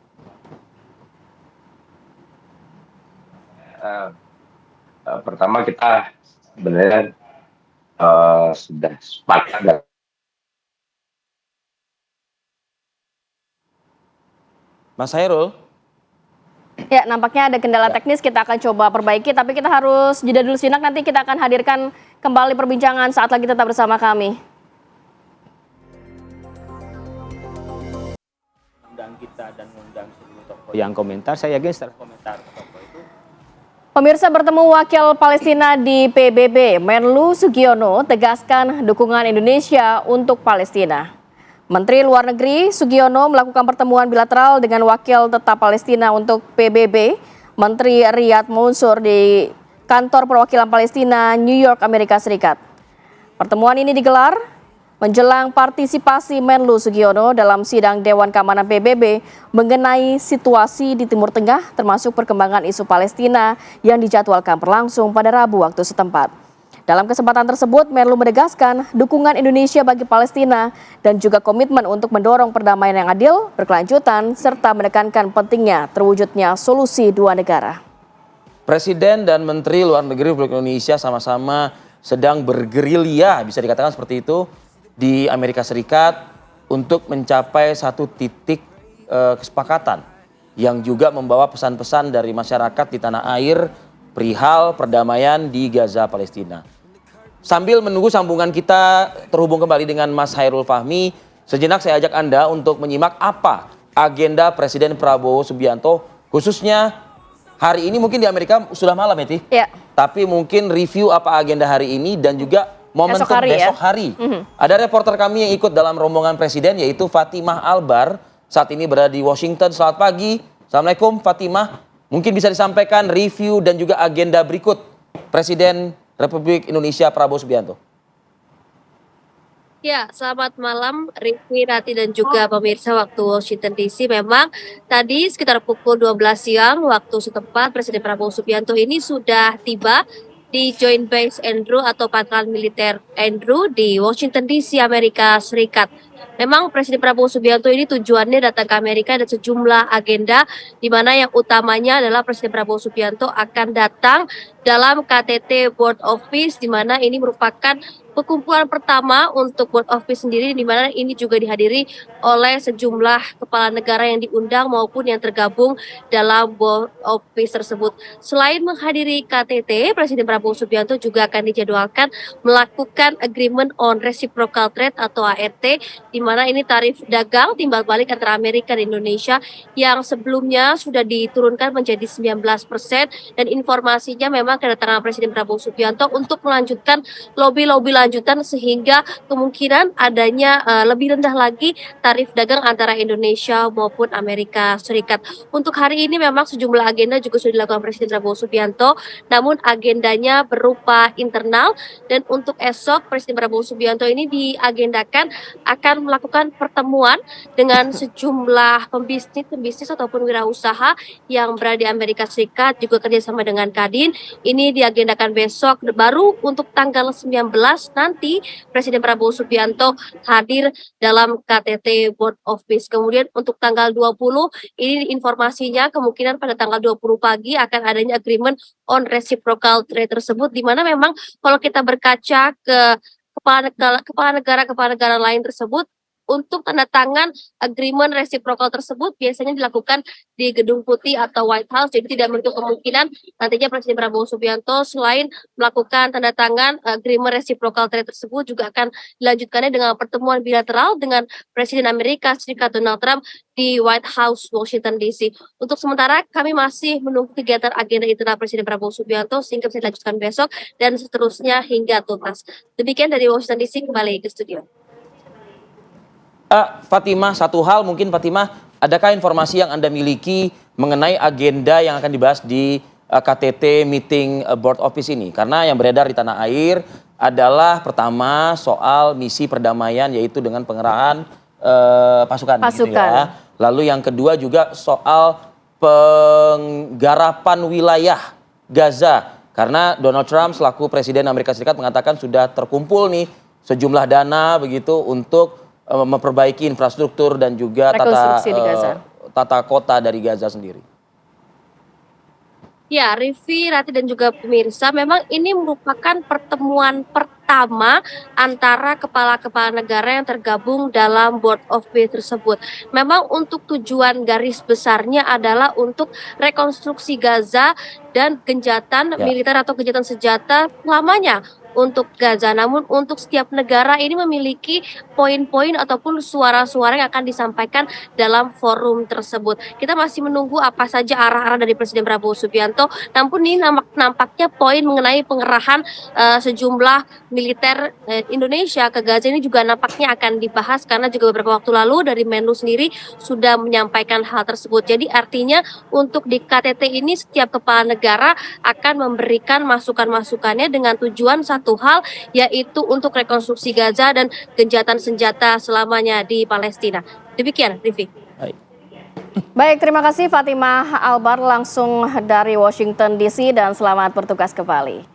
Pertama kita sebenarnya sudah sepakat. Mas Hairul. Ya, nampaknya ada kendala teknis, kita akan coba perbaiki, tapi kita harus jeda dulu sinak, nanti kita akan hadirkan kembali perbincangan saat lagi, tetap bersama kami. Undang kita dan undang seluruh tokoh yang komentar, saya yakin setelah komentar tokoh itu. Pemirsa, bertemu wakil Palestina di PBB, Menlu Sugiono tegaskan dukungan Indonesia untuk Palestina. Menteri Luar Negeri Sugiono melakukan pertemuan bilateral dengan wakil tetap Palestina untuk PBB, Menteri Riyad Mansour di kantor perwakilan Palestina, New York, Amerika Serikat. Pertemuan ini digelar menjelang partisipasi Menlu Sugiono dalam sidang Dewan Keamanan PBB mengenai situasi di Timur Tengah, termasuk perkembangan isu Palestina yang dijadwalkan berlangsung pada Rabu waktu setempat. Dalam kesempatan tersebut, Menlu menegaskan dukungan Indonesia bagi Palestina dan juga komitmen untuk mendorong perdamaian yang adil, berkelanjutan, serta menekankan pentingnya terwujudnya solusi dua negara. Presiden dan Menteri Luar Negeri Republik Indonesia sama-sama sedang bergerilya, bisa dikatakan seperti itu, di Amerika Serikat untuk mencapai satu titik kesepakatan yang juga membawa pesan-pesan dari masyarakat di tanah air perihal perdamaian di Gaza, Palestina. Sambil menunggu sambungan kita terhubung kembali dengan Mas Hairul Fahmi, sejenak saya ajak Anda untuk menyimak apa agenda Presiden Prabowo Subianto, khususnya hari ini mungkin di Amerika sudah malam ya, Ti? Ya. Tapi mungkin review apa agenda hari ini dan juga momentum besok hari. Ada reporter kami yang ikut dalam rombongan Presiden yaitu Fatimah Albar, saat ini berada di Washington. Selamat pagi. Assalamualaikum Fatimah. Mungkin bisa disampaikan review dan juga agenda berikut Presiden Republik Indonesia Prabowo Subianto. Ya, selamat malam Rifki, Rati dan juga pemirsa waktu Washington DC. Memang tadi sekitar pukul 12 siang waktu setempat Presiden Prabowo Subianto ini sudah tiba di Joint Base Andrews atau pangkalan militer Andrews di Washington DC, Amerika Serikat. Memang Presiden Prabowo Subianto ini tujuannya datang ke Amerika ada sejumlah agenda, di mana yang utamanya adalah Presiden Prabowo Subianto akan datang dalam KTT Board of Peace, di mana ini merupakan perkumpulan pertama untuk Board of Peace sendiri, di mana ini juga dihadiri oleh sejumlah kepala negara yang diundang maupun yang tergabung dalam Board of Peace tersebut. Selain menghadiri KTT, Presiden Prabowo Subianto juga akan dijadwalkan melakukan Agreement on Reciprocal Trade atau ART, di mana ini tarif dagang timbal balik antara Amerika dan Indonesia yang sebelumnya sudah diturunkan menjadi 19%, dan informasinya memang kedatangan Presiden Prabowo Subianto untuk melanjutkan lobby-lobby lanjutan sehingga kemungkinan adanya lebih rendah lagi tarif dagang antara Indonesia maupun Amerika Serikat. Untuk hari ini memang sejumlah agenda juga sudah dilakukan Presiden Prabowo Subianto, namun agendanya berupa internal, dan untuk esok Presiden Prabowo Subianto ini diagendakan akan melakukan pertemuan dengan sejumlah pembisnis ataupun wirausaha yang berada di Amerika Serikat, juga kerjasama dengan Kadin. Ini diagendakan besok, baru untuk tanggal 19 nanti Presiden Prabowo Subianto hadir dalam KTT Board of Peace. Kemudian untuk tanggal 20 ini informasinya kemungkinan pada tanggal 20 pagi akan adanya agreement on reciprocal trade tersebut, di mana memang kalau kita berkaca ke kepala negara lain tersebut, untuk tanda tangan agreement reciprocal tersebut biasanya dilakukan di Gedung Putih atau White House. Jadi tidak menutup kemungkinan nantinya Presiden Prabowo Subianto selain melakukan tanda tangan agreement reciprocal trade tersebut juga akan dilanjutkannya dengan pertemuan bilateral dengan Presiden Amerika Serikat Donald Trump di White House, Washington DC. Untuk sementara kami masih menunggu kegiatan agenda internal Presiden Prabowo Subianto sehingga bisa dilanjutkan besok dan seterusnya hingga tuntas. Demikian dari Washington DC, kembali ke studio. Fatimah, satu hal mungkin Fatimah, adakah informasi yang Anda miliki mengenai agenda yang akan dibahas di KTT Meeting Board of Peace ini? Karena yang beredar di tanah air adalah pertama soal misi perdamaian, yaitu dengan pengerahan pasukan. Gitu ya. Lalu yang kedua juga soal penggarapan wilayah Gaza. Karena Donald Trump selaku Presiden Amerika Serikat mengatakan sudah terkumpul nih sejumlah dana begitu untuk memperbaiki infrastruktur dan juga tata kota dari Gaza sendiri. Ya, Rivi, Rati dan juga pemirsa, memang ini merupakan pertemuan pertama antara kepala-kepala negara yang tergabung dalam Board of Peace tersebut. Memang untuk tujuan garis besarnya adalah untuk rekonstruksi Gaza dan genjatan militer atau genjatan senjata lamanya untuk Gaza. Namun untuk setiap negara ini memiliki poin-poin ataupun suara-suara yang akan disampaikan dalam forum tersebut. Kita masih menunggu apa saja arah-arah dari Presiden Prabowo Subianto. Namun ini nampaknya poin mengenai pengerahan sejumlah militer Indonesia ke Gaza ini juga nampaknya akan dibahas, karena juga beberapa waktu lalu dari Menlu sendiri sudah menyampaikan hal tersebut. Jadi artinya untuk di KTT ini setiap kepala negara akan memberikan masukan-masukannya dengan tujuan satu hal, yaitu untuk rekonstruksi Gaza dan genjatan senjata selamanya di Palestina. Demikian, Rivi. Baik, terima kasih Fatimah Albar langsung dari Washington DC dan selamat bertugas kembali.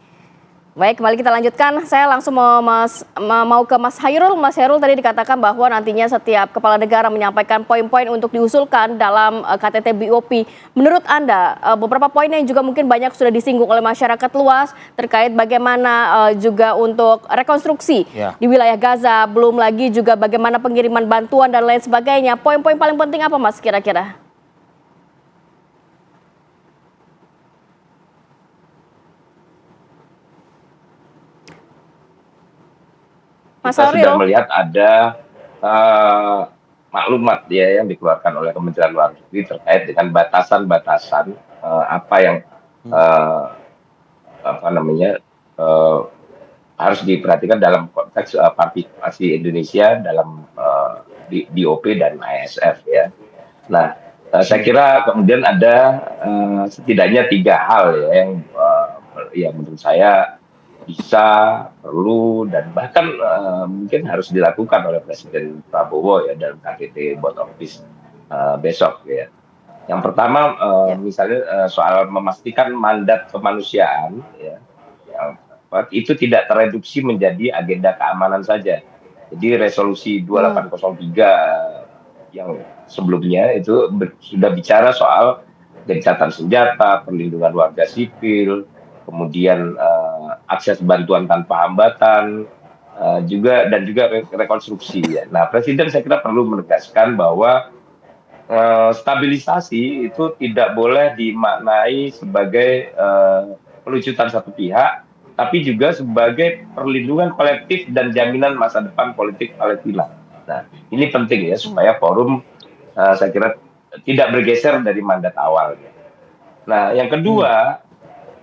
Baik, kembali kita lanjutkan. Saya langsung mau ke Mas Hairul. Mas Hairul, tadi dikatakan bahwa nantinya setiap kepala negara menyampaikan poin-poin untuk diusulkan dalam KTT BOP. Menurut Anda, beberapa poin yang juga mungkin banyak sudah disinggung oleh masyarakat luas terkait bagaimana juga untuk rekonstruksi di wilayah Gaza, belum lagi juga bagaimana pengiriman bantuan dan lain sebagainya. Poin-poin paling penting apa, Mas, kira-kira? Kita sudah melihat ada maklumat yang dikeluarkan oleh Kementerian Luar Negeri terkait dengan batasan-batasan apa yang harus diperhatikan dalam konteks partisipasi Indonesia dalam BOP dan ISF ya. Nah, saya kira kemudian ada setidaknya 3 hal yang menurut saya bisa, perlu, dan bahkan mungkin harus dilakukan oleh Presiden Prabowo ya dalam KTT Board of Peace besok ya. Yang pertama misalnya soal memastikan mandat kemanusiaan ya, itu tidak tereduksi menjadi agenda keamanan saja. Jadi resolusi 2803 yang sebelumnya itu sudah bicara soal gencatan senjata, perlindungan warga sipil, kemudian akses bantuan tanpa hambatan, juga rekonstruksi. Ya. Nah, Presiden saya kira perlu menegaskan bahwa stabilisasi itu tidak boleh dimaknai sebagai pelucutan satu pihak, tapi juga sebagai perlindungan kolektif dan jaminan masa depan politik Palestina. Nah, ini penting ya supaya forum saya kira tidak bergeser dari mandat awalnya. Nah, yang kedua,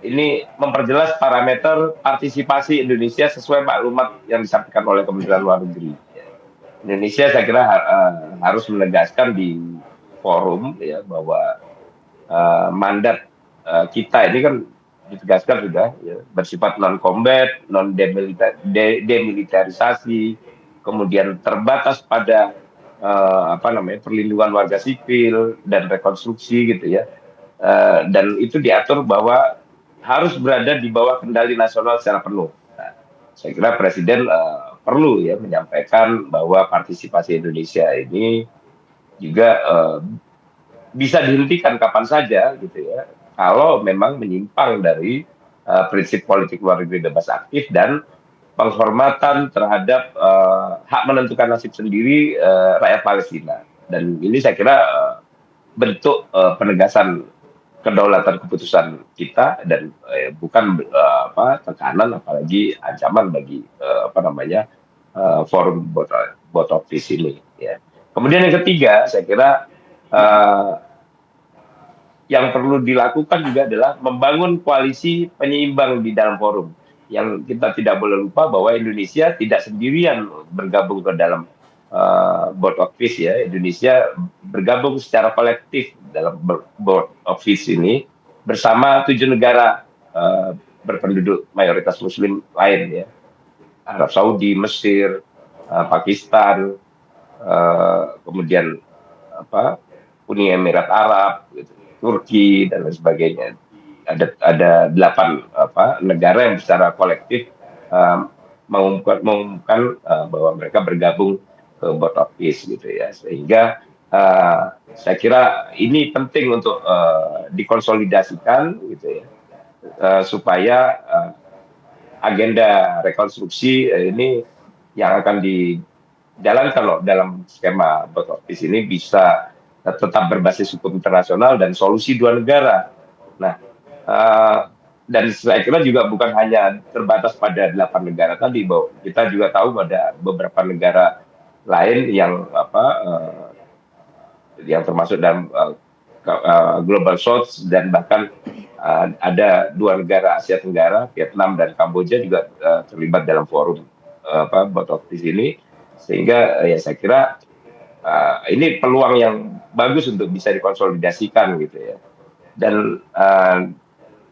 ini memperjelas parameter partisipasi Indonesia sesuai maklumat yang disampaikan oleh Kementerian Luar Negeri. Indonesia saya kira harus menegaskan di forum ya bahwa mandat kita ini kan ditegaskan sudah ya, bersifat non combat, non demilitarisasi, kemudian terbatas pada perlindungan warga sipil dan rekonstruksi gitu ya, dan itu diatur bahwa harus berada di bawah kendali nasional secara penuh. Nah, saya kira Presiden perlu ya menyampaikan bahwa partisipasi Indonesia ini juga bisa dihentikan kapan saja gitu ya, kalau memang menyimpang dari prinsip politik luar negeri bebas aktif dan penghormatan terhadap hak menentukan nasib sendiri rakyat Palestina. Dan ini saya kira bentuk penegasan kedaulatan keputusan kita dan bukan tekanan apalagi ancaman bagi forum board of peace ini. Ya. Kemudian yang ketiga, saya kira yang perlu dilakukan juga adalah membangun koalisi penyeimbang di dalam forum. Yang kita tidak boleh lupa bahwa Indonesia tidak sendirian bergabung ke dalam board of peace ya. Indonesia bergabung secara kolektif dalam board of peace ini bersama 7 negara berpenduduk mayoritas Muslim lain ya. Arab Saudi, Mesir, Pakistan, kemudian Uni Emirat Arab, gitu, Turki dan lain sebagainya. Ada 8 negara yang secara kolektif mengumumkan bahwa mereka bergabung ke board of peace gitu ya, sehingga saya kira ini penting untuk dikonsolidasikan gitu ya, supaya agenda rekonstruksi ini yang akan dijalankan loh dalam skema board of peace ini bisa tetap berbasis hukum internasional dan solusi 2 negara. Nah, dan saya kira juga bukan hanya terbatas pada 8 negara tadi, bahwa kita juga tahu ada beberapa negara lain yang yang termasuk dalam Global South dan bahkan ada 2 negara Asia Tenggara, Vietnam dan Kamboja juga terlibat dalam forum board of peace ini, sehingga ya saya kira ini peluang yang bagus untuk bisa dikonsolidasikan gitu ya. Dan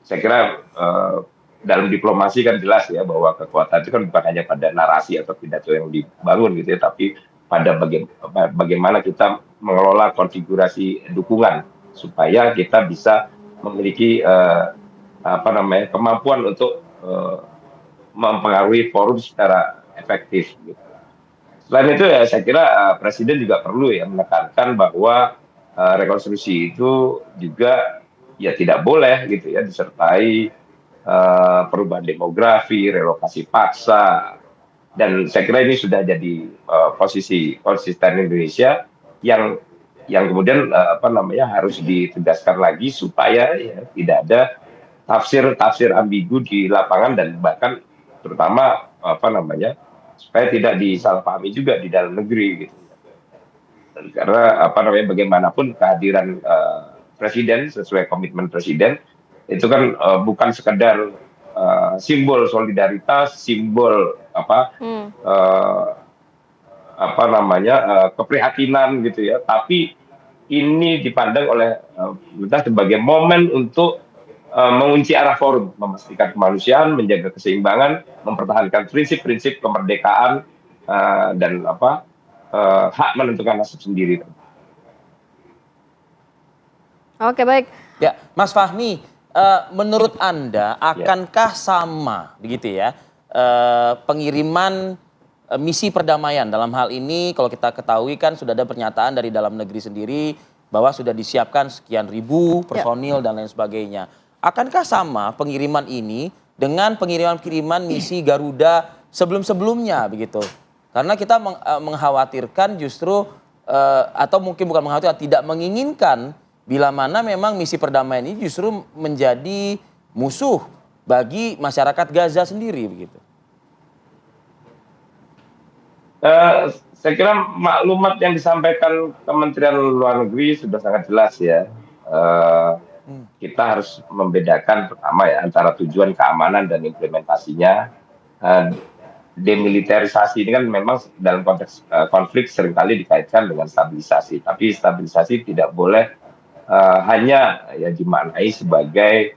saya kira dalam diplomasi kan jelas ya bahwa kekuatan itu kan bukan hanya pada narasi atau pidato yang dibangun gitu ya, tapi pada bagaimana kita mengelola konfigurasi dukungan supaya kita bisa memiliki kemampuan untuk mempengaruhi forum secara efektif. Gitu. Selain itu ya saya kira Presiden juga perlu ya menekankan bahwa rekonstruksi itu juga ya tidak boleh gitu ya disertai perubahan demografi, relokasi paksa, dan saya kira ini sudah jadi posisi konsisten Indonesia yang kemudian harus ditegaskan lagi supaya ya tidak ada tafsir ambigu di lapangan dan bahkan terutama supaya tidak disalahpahami juga di dalam negeri gitu. Karena bagaimanapun kehadiran Presiden sesuai komitmen Presiden itu kan bukan sekedar simbol solidaritas, simbol keprihatinan gitu ya, tapi ini dipandang oleh kita sebagai momen untuk mengunci arah forum, memastikan kemanusiaan, menjaga keseimbangan, mempertahankan prinsip-prinsip kemerdekaan dan hak menentukan nasib sendiri. Oke, baik. Ya, Mas Fahmi, menurut Anda akankah sama begitu ya pengiriman misi perdamaian. Dalam hal ini kalau kita ketahui kan sudah ada pernyataan dari dalam negeri sendiri bahwa sudah disiapkan sekian ribu personil dan lain sebagainya. Akankah sama pengiriman ini dengan pengiriman-pengiriman misi Garuda sebelum-sebelumnya begitu? Karena kita mengkhawatirkan justru atau mungkin bukan mengkhawatirkan, tidak menginginkan bila mana memang misi perdamaian ini justru menjadi musuh bagi masyarakat Gaza sendiri begitu. Saya kira maklumat yang disampaikan Kementerian Luar Negeri sudah sangat jelas ya. Kita harus membedakan pertama ya antara tujuan keamanan dan implementasinya. Demilitarisasi ini kan memang dalam konteks konflik seringkali dikaitkan dengan stabilisasi. Tapi stabilisasi tidak boleh hanya ya dimaknai sebagai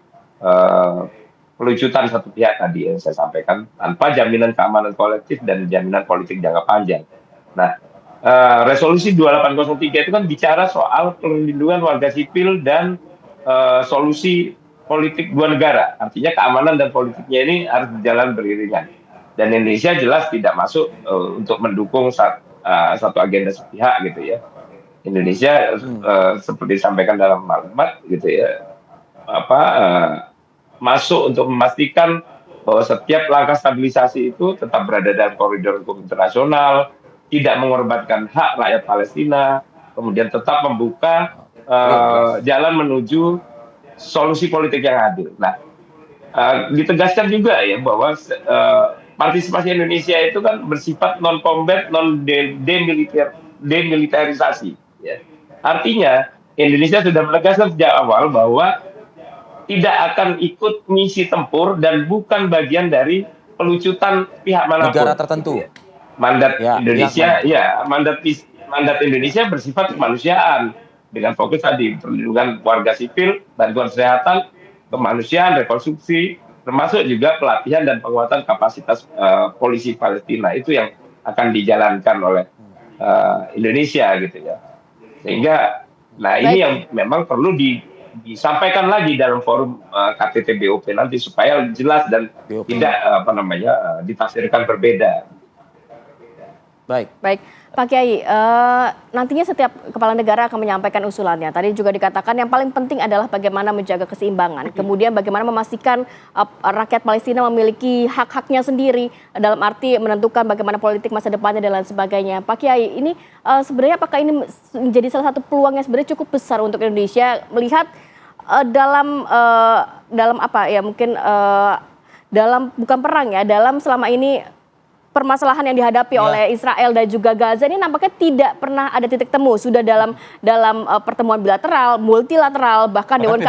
pelucutan satu pihak tadi yang saya sampaikan tanpa jaminan keamanan kolektif dan jaminan politik jangka panjang. Nah, resolusi 2803 itu kan bicara soal perlindungan warga sipil dan solusi politik dua negara. Artinya keamanan dan politiknya ini harus berjalan beriringan. Dan Indonesia jelas tidak masuk untuk mendukung satu agenda sepihak gitu ya. Indonesia seperti disampaikan dalam maklumat gitu ya, masuk untuk memastikan bahwa setiap langkah stabilisasi itu tetap berada dalam koridor hukum internasional, tidak mengorbankan hak rakyat Palestina, kemudian tetap membuka jalan menuju solusi politik yang adil. Nah, ditegaskan juga ya bahwa partisipasi Indonesia itu kan bersifat non-combat, demilitarisasi. Ya. Artinya Indonesia sudah menegaskan sejak awal bahwa tidak akan ikut misi tempur dan bukan bagian dari pelucutan pihak manapun. Negara tertentu. Mandat Indonesia, mandat Indonesia bersifat kemanusiaan dengan fokus tadi perlindungan warga sipil, bantuan kesehatan, kemanusiaan, rekonstruksi, termasuk juga pelatihan dan penguatan kapasitas polisi Palestina itu yang akan dijalankan oleh Indonesia gitu ya. Sehingga, nah ini yang memang perlu disampaikan lagi dalam forum KTT BOP nanti supaya jelas dan tidak ditafsirkan berbeda. Baik, Pak Kiai, nantinya setiap kepala negara akan menyampaikan usulannya. Tadi juga dikatakan yang paling penting adalah bagaimana menjaga keseimbangan. Kemudian bagaimana memastikan rakyat Palestina memiliki hak-haknya sendiri dalam arti menentukan bagaimana politik masa depannya dan lain sebagainya. Pak Kiai, ini sebenarnya apakah ini menjadi salah satu peluang yang sebenarnya cukup besar untuk Indonesia melihat dalam apa ya mungkin dalam bukan perang ya, dalam selama ini permasalahan yang dihadapi oleh Israel dan juga Gaza ini nampaknya tidak pernah ada titik temu. Sudah dalam pertemuan bilateral, multilateral, bahkan Dewan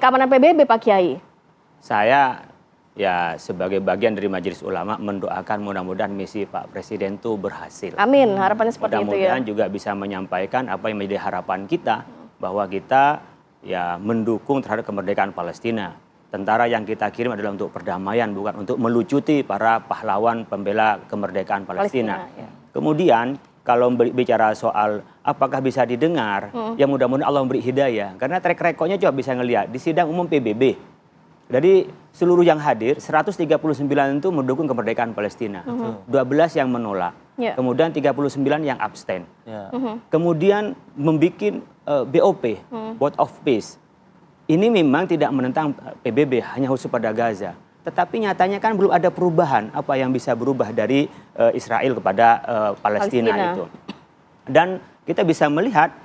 Keamanan PBB, Pak Kiai. Saya ya sebagai bagian dari Majelis Ulama mendoakan mudah-mudahan misi Pak Presiden itu berhasil. Amin, harapannya seperti itu ya. Mudah-mudahan juga bisa menyampaikan apa yang menjadi harapan kita bahwa kita ya mendukung terhadap kemerdekaan Palestina. Tentara yang kita kirim adalah untuk perdamaian, bukan untuk melucuti para pahlawan pembela kemerdekaan Palestina. Ya. Kemudian kalau bicara soal apakah bisa didengar, ya mudah-mudahan Allah memberi hidayah. Karena track record-nya coba bisa ngelihat di sidang umum PBB. Dari seluruh yang hadir, 139 itu mendukung kemerdekaan Palestina. 12 yang menolak. Ya. Kemudian 39 yang abstain. Kemudian membuat BOP, Board of Peace. Ini memang tidak menentang PBB, hanya khusus pada Gaza. Tetapi nyatanya kan belum ada perubahan apa yang bisa berubah dari Israel kepada Palestina itu. Dan kita bisa melihat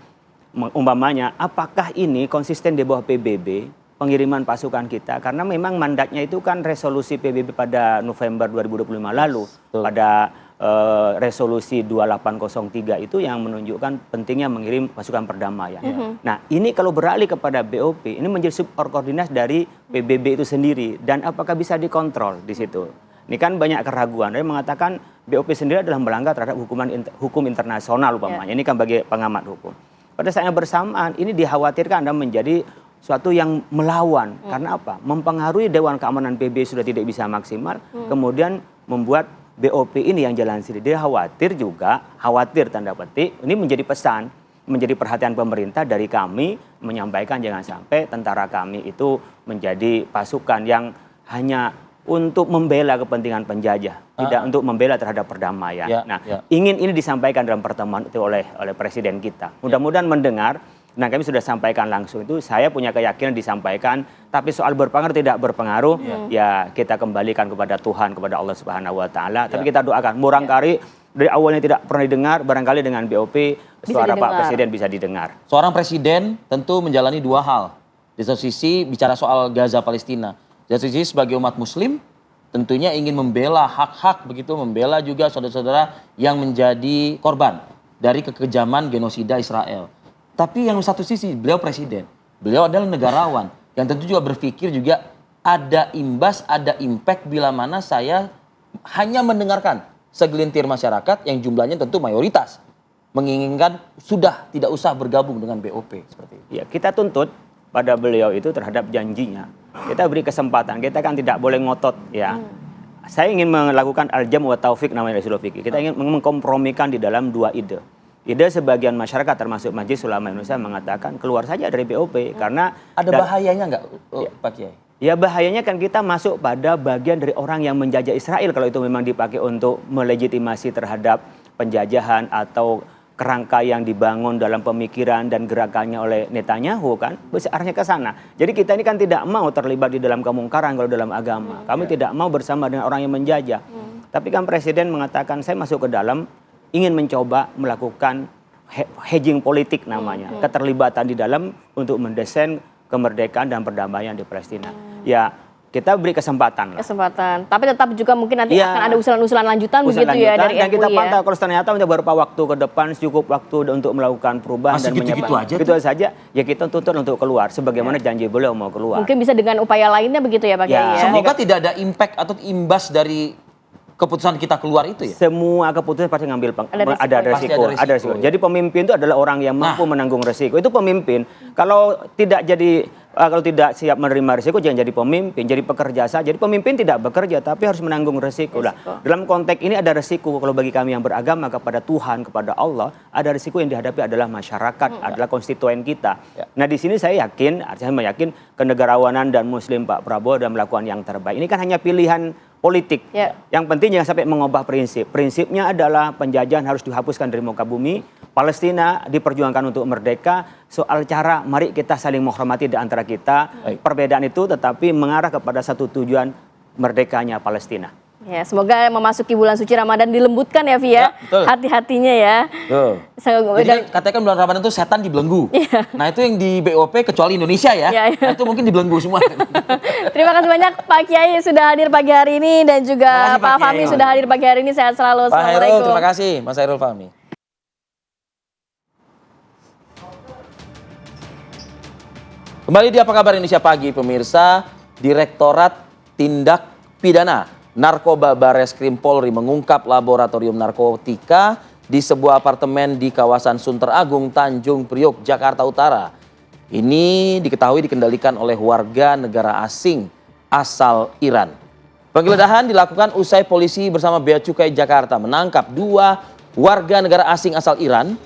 umpamanya apakah ini konsisten di bawah PBB, pengiriman pasukan kita. Karena memang mandatnya itu kan resolusi PBB pada November 2025 lalu. Pada resolusi 2803 itu yang menunjukkan pentingnya mengirim pasukan perdamaian. Nah, ini kalau beralih kepada BOP, ini menjadi subordinasi dari PBB itu sendiri. Dan apakah bisa dikontrol di situ? Ini kan banyak keraguan. Dia mengatakan BOP sendiri adalah melanggar terhadap hukum internasional umpamanya. Ini kan bagi pengamat hukum. Pada saat yang bersamaan, ini dikhawatirkan Anda menjadi suatu yang melawan. Karena apa? Mempengaruhi Dewan Keamanan PBB sudah tidak bisa maksimal, kemudian membuat BOP ini yang jalan sendiri. Dia khawatir tanda petik, ini menjadi pesan, menjadi perhatian pemerintah dari kami menyampaikan jangan sampai tentara kami itu menjadi pasukan yang hanya untuk membela kepentingan penjajah, tidak untuk membela terhadap perdamaian. Ingin ini disampaikan dalam pertemuan itu oleh Presiden kita. Mudah-mudahan mendengar. Nah, kami sudah sampaikan langsung itu, saya punya keyakinan disampaikan, tapi soal berpengaruh tidak berpengaruh, ya kita kembalikan kepada Tuhan, kepada Allah Subhanahu wa taala. Tapi kita doakan, barangkali dari awalnya tidak pernah didengar, barangkali dengan BOP suara Pak Presiden bisa didengar. Seorang presiden tentu menjalani dua hal. Di satu sisi bicara soal Gaza Palestina, di satu sisi sebagai umat muslim tentunya ingin membela hak-hak begitu, membela juga saudara-saudara yang menjadi korban dari kekejaman genosida Israel. Tapi yang satu sisi beliau presiden, beliau adalah negarawan yang tentu juga berpikir juga ada imbas, ada impact bila mana saya hanya mendengarkan segelintir masyarakat yang jumlahnya tentu mayoritas menginginkan sudah tidak usah bergabung dengan BOP seperti itu. Ya, kita tuntut pada beliau itu terhadap janjinya. Kita beri kesempatan, kita kan tidak boleh ngotot ya. Saya ingin melakukan al-jam wa taufik namanya Rasulullah fikih. Kita ingin mengkompromikan di dalam dua ide. Ide sebagian masyarakat termasuk Majelis Ulama Indonesia mengatakan keluar saja dari BOP karena ada bahayanya nggak Pak Kiai? Ya bahayanya kan kita masuk pada bagian dari orang yang menjajah Israel kalau itu memang dipakai untuk melegitimasi terhadap penjajahan atau kerangka yang dibangun dalam pemikiran dan gerakannya oleh Netanyahu kan arahnya ke sana. Jadi kita ini kan tidak mau terlibat di dalam kemungkaran kalau dalam agama. Kami tidak mau bersama dengan orang yang menjajah. Tapi kan Presiden mengatakan saya masuk ke dalam ingin mencoba melakukan hedging politik namanya, keterlibatan di dalam untuk mendesain kemerdekaan dan perdamaian di Palestina. Ya, kita beri kesempatan lah. Kesempatan. Tapi tetap juga mungkin nanti akan ada usulan-usulan lanjutan begitu ya dari dan MUI kita ya. pantau kalau ternyata beberapa waktu ke depan cukup waktu untuk melakukan perubahan masih dan gitu-gitu aja. Gitu saja, ya kita tuntut untuk keluar sebagaimana janji beliau mau keluar. Mungkin bisa dengan upaya lainnya begitu ya Pak Kiai ya. Semoga tidak ada impact atau imbas dari keputusan kita keluar itu ya? Semua keputusan pasti ngambil ada resiko. Ya. Jadi pemimpin itu adalah orang yang mampu menanggung resiko. Itu pemimpin. Kalau tidak siap menerima resiko jangan jadi pemimpin, jadi pekerja saja. Jadi pemimpin tidak bekerja tapi harus menanggung resiko. Lah, dalam konteks ini ada resiko kalau bagi kami yang beragama kepada Tuhan, kepada Allah, ada resiko yang dihadapi adalah masyarakat, adalah konstituen kita. Nah, di sini saya meyakin kenegarawanan dan muslim Pak Prabowo dan melakukan yang terbaik. Ini kan hanya pilihan politik. Yang penting jangan sampai mengubah prinsip. Prinsipnya adalah penjajahan harus dihapuskan dari muka bumi. Palestina diperjuangkan untuk merdeka. Soal cara, mari kita saling menghormati di antara kita. Perbedaan itu tetapi mengarah kepada satu tujuan merdekanya Palestina. Ya, semoga memasuki bulan suci Ramadan dilembutkan ya Via, hati-hatinya ya. Jadi katakan bulan Ramadan itu setan dibelenggu. Nah itu yang di BOP kecuali Indonesia ya. Nah, itu mungkin dibelenggu semua. Terima kasih banyak Pak Kiai sudah hadir pagi hari ini dan juga Pak Fahmi sudah hadir pagi hari ini. Sehat selalu. Pak Hairul, terima kasih Mas Hairul Fahmi. Kembali di Apa Kabar Indonesia Pagi, pemirsa. Direktorat Tindak Pidana Narkoba Bareskrim Polri mengungkap laboratorium narkotika di sebuah apartemen di kawasan Sunter Agung, Tanjung Priok, Jakarta Utara. Ini diketahui dikendalikan oleh warga negara asing asal Iran. Penggeledahan dilakukan usai polisi bersama Bea Cukai Jakarta menangkap 2 warga negara asing asal Iran,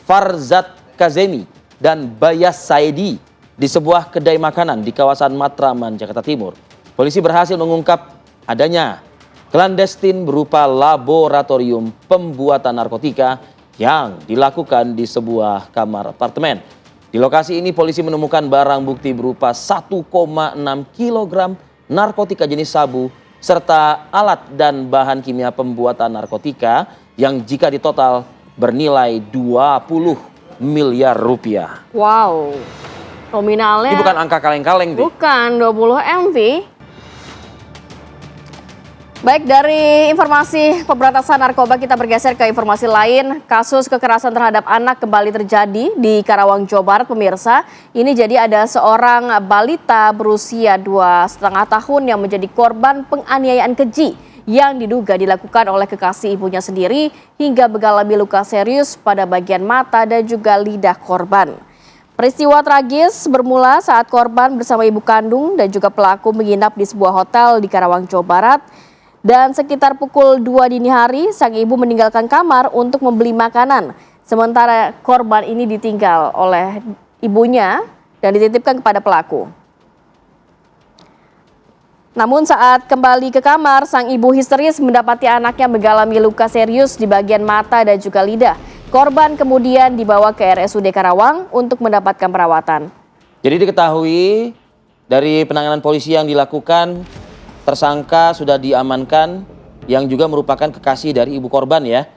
Farzad Kazemi dan Bayas Saidi, di sebuah kedai makanan di kawasan Matraman, Jakarta Timur. Polisi berhasil mengungkap adanya klandestin berupa laboratorium pembuatan narkotika yang dilakukan di sebuah kamar apartemen. Di lokasi ini polisi menemukan barang bukti berupa 1,6 kg narkotika jenis sabu serta alat dan bahan kimia pembuatan narkotika yang jika ditotal bernilai 20 miliar rupiah. Wow, nominalnya. Ini bukan angka kaleng-kaleng. Bukan 20 MV. Baik, dari informasi pemberantasan narkoba kita bergeser ke informasi lain. Kasus kekerasan terhadap anak kembali terjadi di Karawang, Jawa Barat, pemirsa. Ini jadi ada seorang balita berusia 2,5 tahun yang menjadi korban penganiayaan keji yang diduga dilakukan oleh kekasih ibunya sendiri hingga mengalami luka serius pada bagian mata dan juga lidah korban. Peristiwa tragis bermula saat korban bersama ibu kandung dan juga pelaku menginap di sebuah hotel di Karawang, Jawa Barat. Dan sekitar pukul 2 dini hari, sang ibu meninggalkan kamar untuk membeli makanan. Sementara korban ini ditinggal oleh ibunya dan dititipkan kepada pelaku. Namun saat kembali ke kamar, sang ibu histeris mendapati anaknya mengalami luka serius di bagian mata dan juga lidah. Korban kemudian dibawa ke RSUD Karawang untuk mendapatkan perawatan. Jadi diketahui dari penanganan polisi yang dilakukan, tersangka sudah diamankan yang juga merupakan kekasih dari ibu korban ya.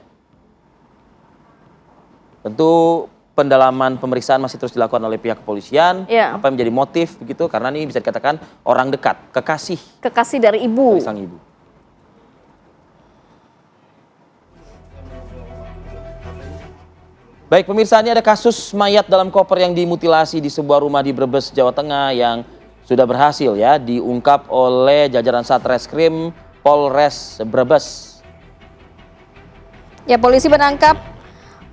Tentu pendalaman pemeriksaan masih terus dilakukan oleh pihak kepolisian. Ya. Apa yang menjadi motif begitu? Karena ini bisa dikatakan orang dekat, kekasih Dari ibu. dari sang ibu. Baik pemirsa, ini ada kasus mayat dalam koper yang dimutilasi di sebuah rumah di Brebes, Jawa Tengah yang sudah berhasil ya diungkap oleh jajaran Satreskrim Polres Brebes. Ya, polisi menangkap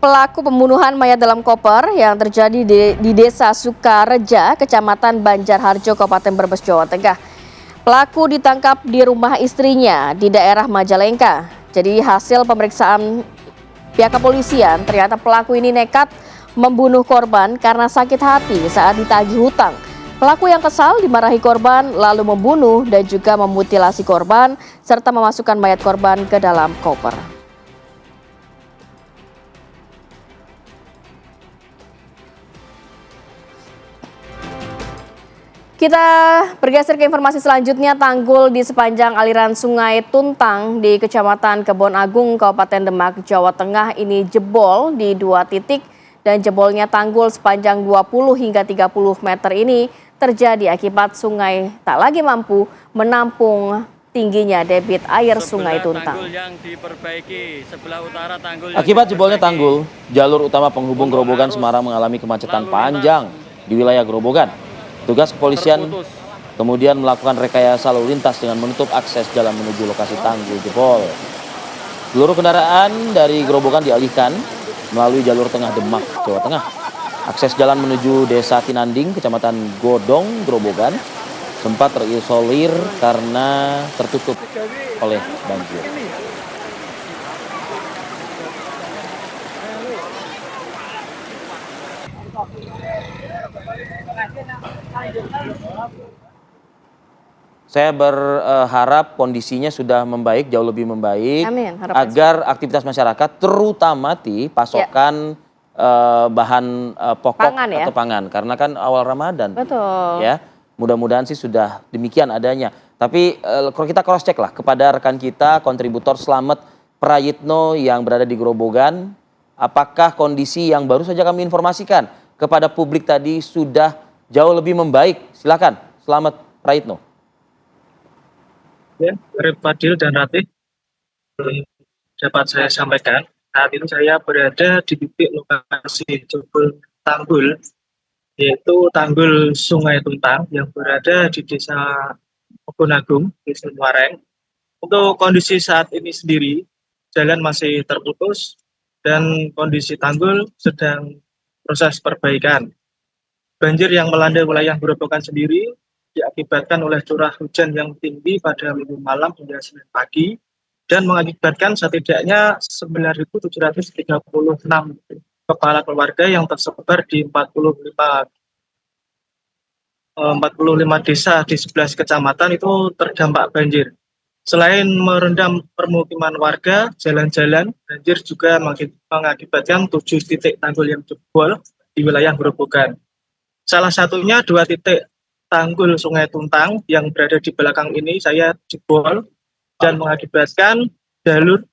pelaku pembunuhan mayat dalam koper yang terjadi di Desa Sukareja, Kecamatan Banjarharjo, Kabupaten Brebes, Jawa Tengah. Pelaku ditangkap di rumah istrinya di daerah Majalengka. Jadi hasil pemeriksaan pihak kepolisian, ternyata pelaku ini nekat membunuh korban karena sakit hati saat ditagih hutang. Pelaku yang kesal dimarahi korban lalu membunuh dan juga memutilasi korban serta memasukkan mayat korban ke dalam koper. Kita bergeser ke informasi selanjutnya. Tanggul di sepanjang aliran Sungai Tuntang di Kecamatan Kebon Agung, Kabupaten Demak, Jawa Tengah ini jebol di 2 titik dan jebolnya tanggul sepanjang 20 hingga 30 meter ini terjadi akibat sungai tak lagi mampu menampung tingginya debit air Sungai Tuntang. Akibat jebolnya tanggul, jalur utama penghubung Grobogan Semarang mengalami kemacetan panjang di wilayah Grobogan. Tugas kepolisian kemudian melakukan rekayasa lalu lintas dengan menutup akses jalan menuju lokasi tanggul jebol. Seluruh kendaraan dari Grobogan dialihkan melalui jalur tengah Demak, Jawa Tengah. Akses jalan menuju Desa Tinanding, Kecamatan Godong, Grobogan sempat terisolir karena tertutup oleh banjir. Saya berharap kondisinya sudah membaik, jauh lebih membaik. Amin, agar aktivitas masyarakat terutama pasokan bahan pokok Pangan, ya? atau pangan. Karena kan awal Ramadan. Betul. Ya, mudah-mudahan sih sudah demikian adanya. Tapi kalau kita cross check lah kepada rekan kita kontributor Slamet Prayitno yang berada di Grobogan, apakah kondisi yang baru saja kami informasikan kepada publik tadi sudah jauh lebih membaik? Silakan, Slamet Prayitno. Ya, Fadil dan Ratih, dapat saya sampaikan, saat ini saya berada di titik lokasi jebol tanggul, yaitu tanggul Sungai Tuntang yang berada di Desa Kebon Agung, Desa Muareng. Untuk kondisi saat ini sendiri, jalan masih terputus dan kondisi tanggul sedang proses perbaikan. Banjir yang melanda wilayah Grobogan sendiri diakibatkan oleh curah hujan yang tinggi pada Minggu malam hingga Senin pagi dan mengakibatkan setidaknya 9.736 kepala keluarga yang tersebar di 45 desa di 11 kecamatan itu terdampak banjir. Selain merendam permukiman warga, jalan-jalan, banjir juga mengakibatkan 7 titik tanggul yang jebol di wilayah Grobogan. Salah satunya 2 titik tanggul Sungai Tuntang yang berada di belakang ini saya jebol dan mengakibatkan jalur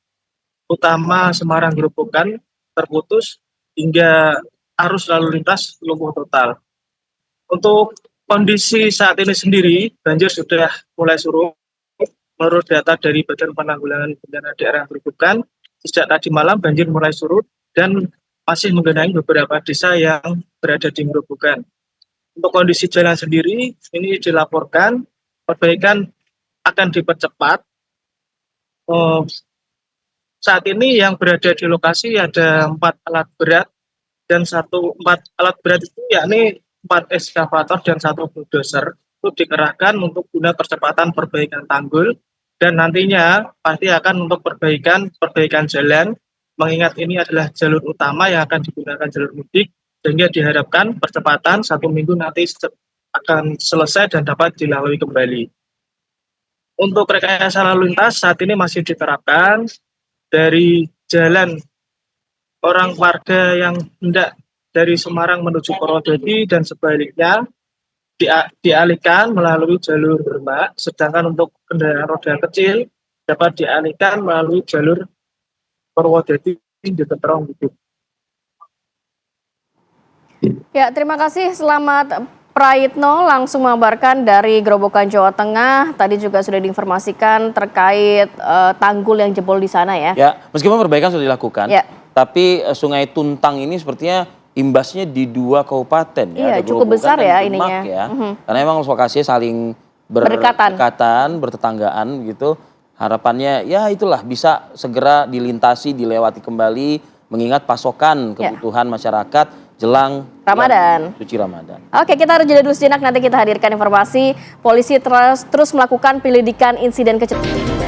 utama Semarang Grobogan terputus hingga arus lalu lintas lumpuh total. Untuk kondisi saat ini sendiri, banjir sudah mulai surut. Menurut data dari Badan Penanggulangan Bencana Daerah Grobogan, sejak tadi malam banjir mulai surut dan masih menggenangi beberapa desa yang berada di Grobogan. Untuk kondisi jalan sendiri, ini dilaporkan perbaikan akan dipercepat. Saat ini yang berada di lokasi ada 4 alat berat dan 4 alat berat itu yakni 4 eskavator dan 1 bulldozer itu dikerahkan untuk guna percepatan perbaikan tanggul dan nantinya pasti akan untuk perbaikan jalan, mengingat ini adalah jalur utama yang akan digunakan jalur mudik, sehingga diharapkan percepatan 1 minggu nanti akan selesai dan dapat dilalui kembali. Untuk rekayasa lalu lintas saat ini masih diterapkan dari jalan orang warga yang hendak dari Semarang menuju Purwodadi dan sebaliknya dialihkan melalui jalur bermak, sedangkan untuk kendaraan roda kecil dapat dialihkan melalui jalur Purwodadi di Keterong gitu. Ya, terima kasih. Selamat Praitno langsung mengabarkan dari Grobogan, Jawa Tengah. Tadi juga sudah diinformasikan terkait tanggul yang jebol di sana ya. Ya, meskipun perbaikan sudah dilakukan, Ya. tapi Sungai Tuntang ini sepertinya imbasnya di 2 kabupaten ya. Iya, ada cukup Grobogan besar dan ya Demak ininya. ya. Mhm. Karena memang lokasinya saling berdekatan, bertetanggaan gitu. Harapannya ya itulah bisa segera dilintasi, dilewati kembali, mengingat pasokan kebutuhan masyarakat jelang Ramadan. bulan suci Ramadan. Oke, kita harus jeda dulu sejenak, nanti kita hadirkan informasi. Polisi terus melakukan penyelidikan insiden kecelakaan.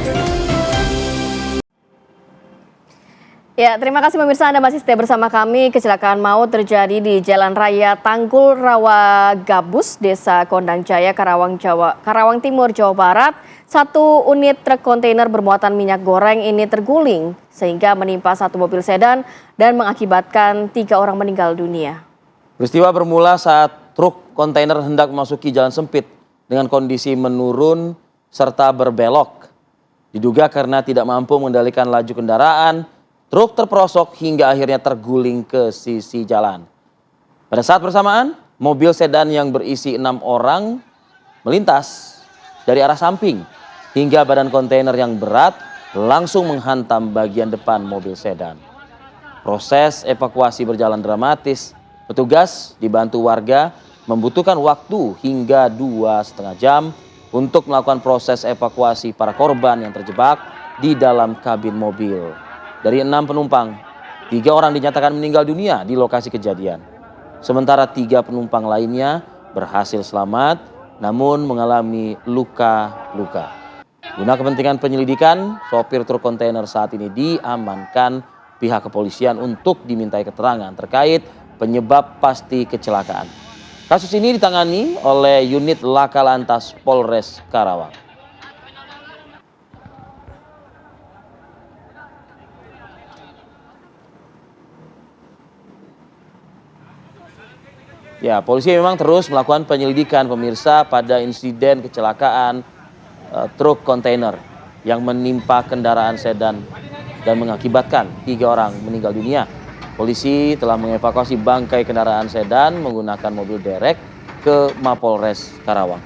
Ya, terima kasih pemirsa, Anda masih setia bersama kami. Kecelakaan maut terjadi di Jalan Raya Tanggul Rawa Gabus, Desa Kondang Jaya, Karawang Timur, Jawa Barat. Satu unit truk kontainer bermuatan minyak goreng ini terguling sehingga menimpa satu mobil sedan dan mengakibatkan 3 orang meninggal dunia. Peristiwa bermula saat truk kontainer hendak memasuki jalan sempit dengan kondisi menurun serta berbelok. Diduga karena tidak mampu mengendalikan laju kendaraan, truk terperosok hingga akhirnya terguling ke sisi jalan. Pada saat bersamaan, mobil sedan yang berisi 6 orang melintas dari arah samping hingga badan kontainer yang berat langsung menghantam bagian depan mobil sedan. Proses evakuasi berjalan dramatis. Petugas dibantu warga membutuhkan waktu hingga 2,5 jam untuk melakukan proses evakuasi para korban yang terjebak di dalam kabin mobil. Dari 6 penumpang, 3 orang dinyatakan meninggal dunia di lokasi kejadian. Sementara 3 penumpang lainnya berhasil selamat namun mengalami luka-luka. Guna kepentingan penyelidikan, sopir truk kontainer saat ini diamankan pihak kepolisian untuk dimintai keterangan terkait penyebab pasti kecelakaan. Kasus ini ditangani oleh unit Laka Lantas Polres Karawang. Ya, polisi memang terus melakukan penyelidikan pemirsa pada insiden kecelakaan truk kontainer yang menimpa kendaraan sedan dan mengakibatkan 3 orang meninggal dunia. Polisi telah mengevakuasi bangkai kendaraan sedan menggunakan mobil derek ke Mapolres Karawang.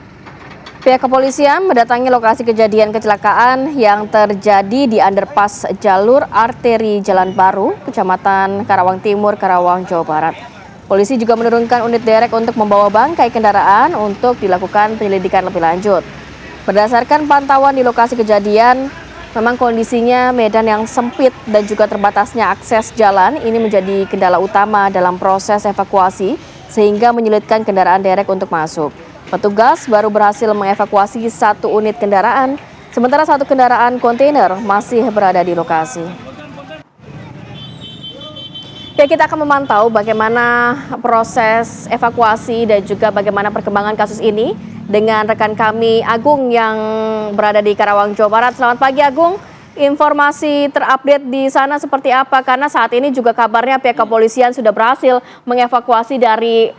Pihak kepolisian mendatangi lokasi kejadian kecelakaan yang terjadi di underpass jalur arteri Jalan Baru, Kecamatan Karawang Timur, Karawang, Jawa Barat. Polisi juga menurunkan unit derek untuk membawa bangkai kendaraan untuk dilakukan penyelidikan lebih lanjut. Berdasarkan pantauan di lokasi kejadian, memang kondisinya medan yang sempit dan juga terbatasnya akses jalan ini menjadi kendala utama dalam proses evakuasi sehingga menyulitkan kendaraan derek untuk masuk. Petugas baru berhasil mengevakuasi 1 unit kendaraan, sementara 1 kendaraan kontainer masih berada di lokasi. Ya, kita akan memantau bagaimana proses evakuasi dan juga bagaimana perkembangan kasus ini dengan rekan kami Agung yang berada di Karawang, Jawa Barat. Selamat pagi Agung, informasi terupdate di sana seperti apa? Karena saat ini juga kabarnya pihak kepolisian sudah berhasil mengevakuasi dari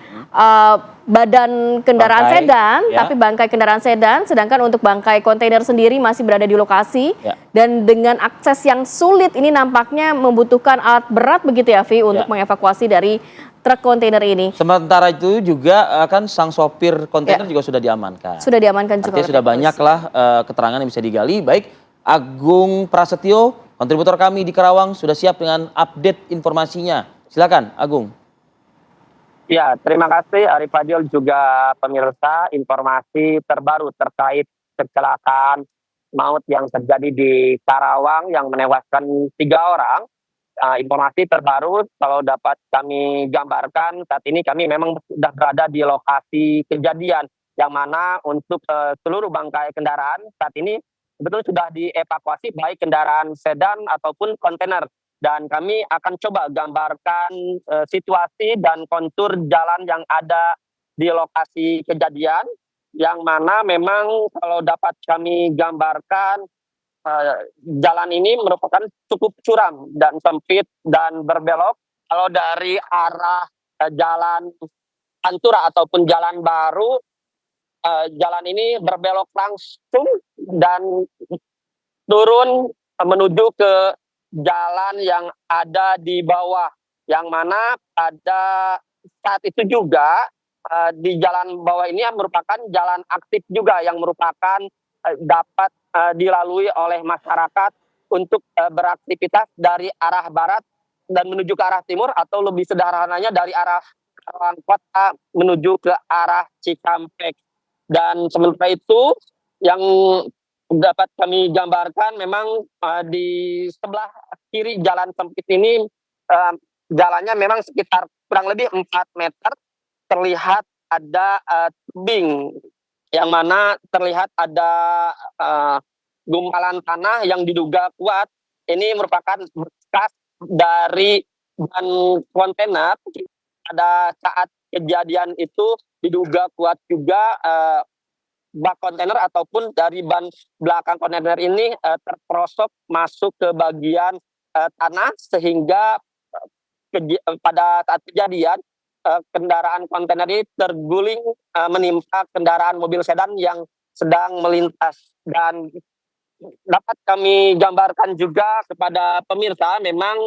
badan kendaraan Bangkai, sedan, ya. tapi bangkai kendaraan sedan, sedangkan untuk bangkai kontainer sendiri masih berada di lokasi. Ya. Dan dengan akses yang sulit ini nampaknya membutuhkan alat berat begitu ya, Vi, untuk mengevakuasi dari truk kontainer ini. Sementara itu juga kan sang sopir kontainer juga sudah diamankan. Sudah diamankan juga. Artinya sudah banyaklah keterangan yang bisa digali. Baik, Agung Prasetyo, kontributor kami di Karawang sudah siap dengan update informasinya. Silakan, Agung. Ya, terima kasih Arif Fadil juga pemirsa, informasi terbaru terkait kecelakaan maut yang terjadi di Karawang yang menewaskan 3 orang. Informasi terbaru kalau dapat kami gambarkan saat ini kami memang sudah berada di lokasi kejadian yang mana untuk seluruh bangkai kendaraan saat ini sebetulnya sudah dievakuasi baik kendaraan sedan ataupun kontainer. Dan kami akan coba gambarkan situasi dan kontur jalan yang ada di lokasi kejadian. yang mana memang kalau dapat kami gambarkan jalan ini merupakan cukup curam dan sempit dan berbelok. Kalau dari arah jalan Pantura ataupun jalan baru, jalan ini berbelok langsung dan turun menuju ke jalan yang ada di bawah, yang mana pada saat itu juga di jalan bawah ini merupakan jalan aktif juga yang merupakan dapat dilalui oleh masyarakat untuk beraktivitas dari arah barat dan menuju ke arah timur, atau lebih sederhananya dari arah Karawang Kota menuju ke arah Cikampek. Dan sementara itu yang dapat kami gambarkan memang di sebelah kiri jalan sempit ini jalannya memang sekitar kurang lebih 4 meter, terlihat ada tebing yang mana terlihat ada gumpalan tanah yang diduga kuat. Ini merupakan bekas dari ban kontainer. Pada saat kejadian itu diduga kuat juga bak kontainer ataupun dari ban belakang kontainer ini terperosok masuk ke bagian tanah, sehingga pada saat kejadian kendaraan kontainer ini terguling menimpa kendaraan mobil sedan yang sedang melintas. Dan dapat kami gambarkan juga kepada pemirsa, memang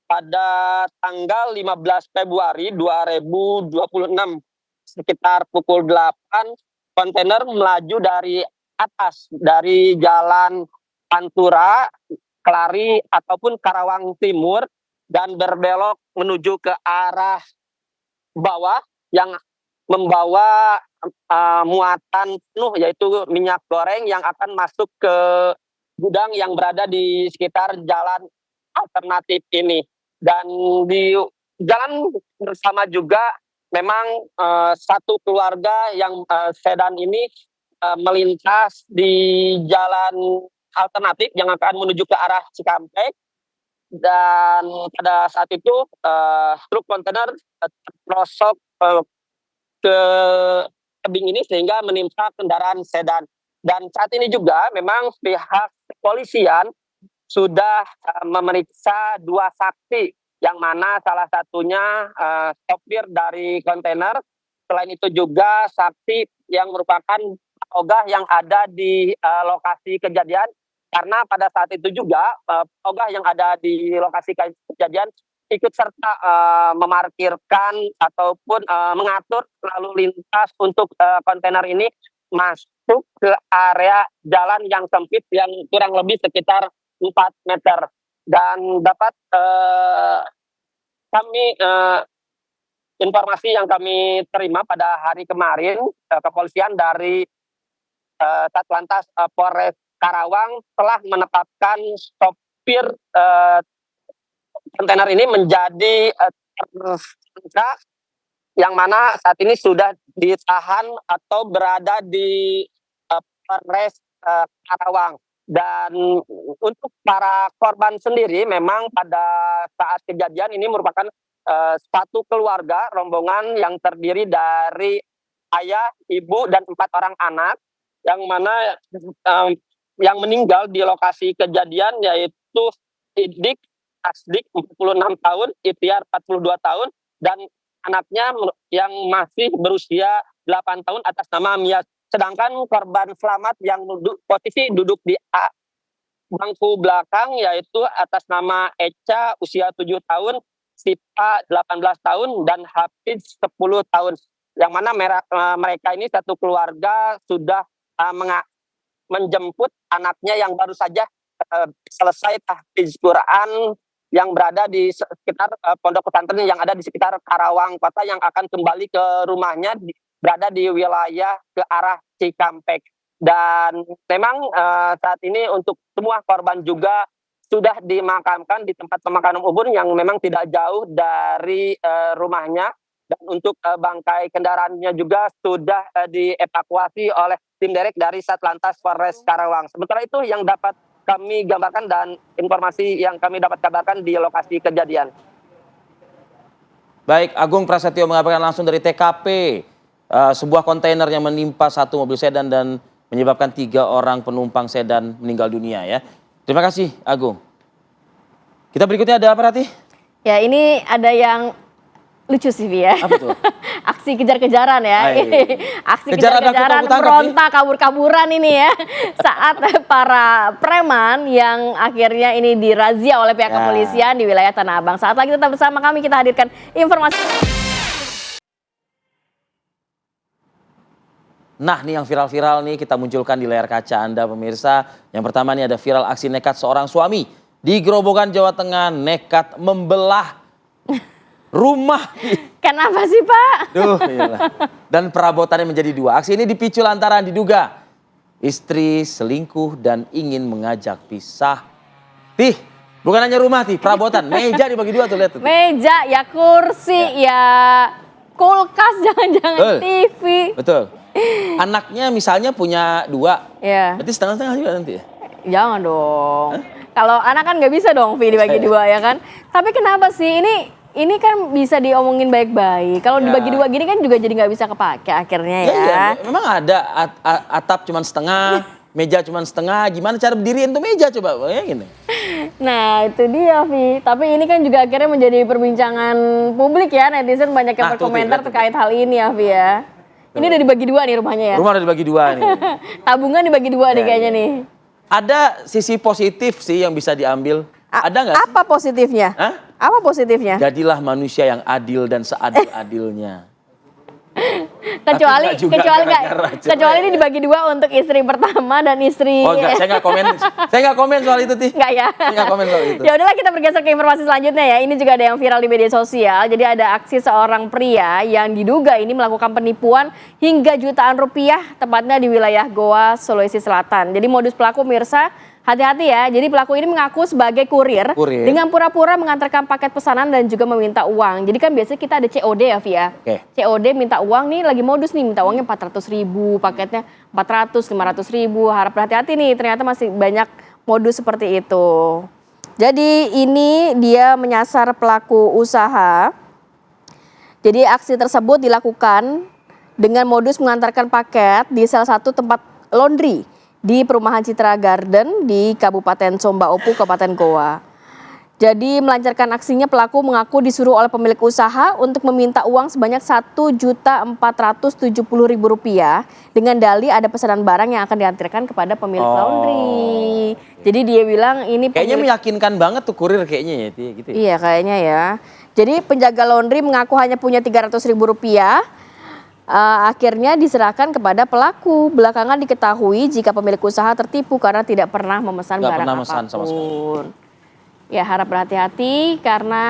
pada tanggal 15 Februari 2026 sekitar pukul 8, kontainer melaju dari atas dari jalan Pantura, Kelari ataupun Karawang Timur dan berbelok menuju ke arah bawah yang membawa muatan penuh, yaitu minyak goreng yang akan masuk ke gudang yang berada di sekitar jalan alternatif ini. Dan di jalan bersama juga memang satu keluarga yang sedan ini melintas di jalan alternatif yang akan menuju ke arah Cikampek. Dan pada saat itu truk kontainer terperosok ke tebing ini sehingga menimpa kendaraan sedan. Dan saat ini juga memang pihak kepolisian sudah memeriksa 2 saksi, yang mana salah satunya sopir dari kontainer. Selain itu juga saksi yang merupakan ogah yang ada di lokasi kejadian, karena pada saat itu juga ogah yang ada di lokasi kejadian ikut serta memarkirkan ataupun mengatur lalu lintas untuk kontainer ini masuk ke area jalan yang sempit yang kurang lebih sekitar 4 meter. Dan dapat kami informasi yang kami terima pada hari kemarin, kepolisian dari Satlantas Polres Karawang telah menetapkan sopir kontainer ini menjadi tersangka, yang mana saat ini sudah ditahan atau berada di Polres Karawang. Dan untuk para korban sendiri memang pada saat kejadian ini merupakan satu keluarga rombongan yang terdiri dari ayah, ibu, dan 4 orang anak, yang mana yang meninggal di lokasi kejadian yaitu Idik Asdik 46 tahun, Itiar 42 tahun, dan anaknya yang masih berusia 8 tahun atas nama Mia. Sedangkan korban selamat yang posisi duduk di bangku belakang yaitu atas nama Eca usia 7 tahun, Sipa 18 tahun, dan Hafiz 10 tahun. Yang mana mereka ini satu keluarga sudah menjemput anaknya yang baru saja selesai tahfiz Quran yang berada di sekitar pondok pesantren yang ada di sekitar Karawang Kota, yang akan kembali ke rumahnya berada di wilayah ke arah Cikampek. Dan memang saat ini untuk semua korban juga sudah dimakamkan di tempat pemakaman umum yang memang tidak jauh dari rumahnya. Dan untuk bangkai kendaraannya juga sudah dievakuasi oleh tim derek dari Satlantas Polres Karawang. Sementara itu yang dapat kami gambarkan dan informasi yang kami dapat kabarkan di lokasi kejadian. Baik, Agung Prasetyo mengabarkan langsung dari TKP sebuah kontainer yang menimpa satu mobil sedan dan menyebabkan 3 orang penumpang sedan meninggal dunia ya. Terima kasih Agung. Kita berikutnya ada apa Rati? Ya ini ada yang lucu sih ya. Apa tuh? Aksi kejar-kejaran ya. Aksi Kejar anak kejar-kejaran aku tangkap, berontak kabur-kaburan ini ya. Saat para preman yang akhirnya ini dirazia oleh pihak kepolisian di wilayah Tanah Abang. Saat lagi tetap bersama kami, kita hadirkan informasi. Nah nih yang viral-viral nih kita munculkan di layar kaca Anda pemirsa. Yang pertama nih ada viral aksi nekat seorang suami di Grobogan Jawa Tengah nekat membelah rumah. Kenapa sih Pak? Duh, iyalah. Dan perabotannya menjadi 2. Aksi ini dipicu lantaran diduga istri selingkuh dan ingin mengajak pisah. Tih, bukan hanya rumah Tih, perabotan, meja dibagi 2 tuh lihat tuh. Meja, ya kursi, ya kulkas, jangan-jangan TV. Betul. Anaknya misalnya punya 2, ya. berarti setengah-setengah juga nanti ya? Jangan dong. Kalau anak kan nggak bisa dong Vi dibagi 2 ya kan. Tapi kenapa sih ini kan bisa diomongin baik-baik. Kalau dibagi 2 gini kan juga jadi nggak bisa kepake akhirnya ya. Iya, memang ada atap cuma setengah, meja cuma setengah. Gimana cara berdiriin tuh meja coba bayangin. Nah itu dia Vi. Tapi ini kan juga akhirnya menjadi perbincangan publik ya. Netizen banyak yang berkomentar terkait hal ini ya Vi ya. Ini udah dibagi 2 nih rumahnya ya. Rumah udah dibagi 2 nih. Tabungan dibagi 2 nih kayaknya nih. Ada sisi positif sih yang bisa diambil. Ada nggak sih? Apa positifnya? Hah? Apa positifnya? Jadilah manusia yang adil dan seadil-adilnya. Kecuali ini dibagi 2 untuk istri pertama dan istri. Oh enggak, saya nggak komen soal itu Tih. Enggak ya. Saya nggak komen soal itu. Ya udahlah kita bergeser ke informasi selanjutnya ya. Ini juga ada yang viral di media sosial. Jadi ada aksi seorang pria yang diduga ini melakukan penipuan hingga jutaan rupiah, tepatnya di wilayah Goa, Sulawesi Selatan. Jadi modus pelaku mirsa, hati-hati ya, jadi pelaku ini mengaku sebagai kurir dengan pura-pura mengantarkan paket pesanan dan juga meminta uang. Jadi kan biasanya kita ada COD ya Via. COD minta uang nih, lagi modus nih, minta uangnya 400.000, paketnya 400, 500.000. Harap berhati-hati nih, ternyata masih banyak modus seperti itu. Jadi ini dia menyasar pelaku usaha. Jadi aksi tersebut dilakukan dengan modus mengantarkan paket di salah satu tempat laundry di Perumahan Citra Garden di Kabupaten Sombaopu, Kabupaten Goa. Jadi melancarkan aksinya pelaku mengaku disuruh oleh pemilik usaha untuk meminta uang sebanyak Rp1.470.000 dengan dalih ada pesanan barang yang akan diantarkan kepada pemilik laundry. Jadi dia bilang ini kayaknya meyakinkan banget tuh kurir kayaknya ya gitu. Iya kayaknya ya. Jadi penjaga laundry mengaku hanya punya Rp300.000. Akhirnya diserahkan kepada pelaku. Belakangan diketahui jika pemilik usaha tertipu karena tidak pernah memesan barang apapun. Ya harap berhati-hati karena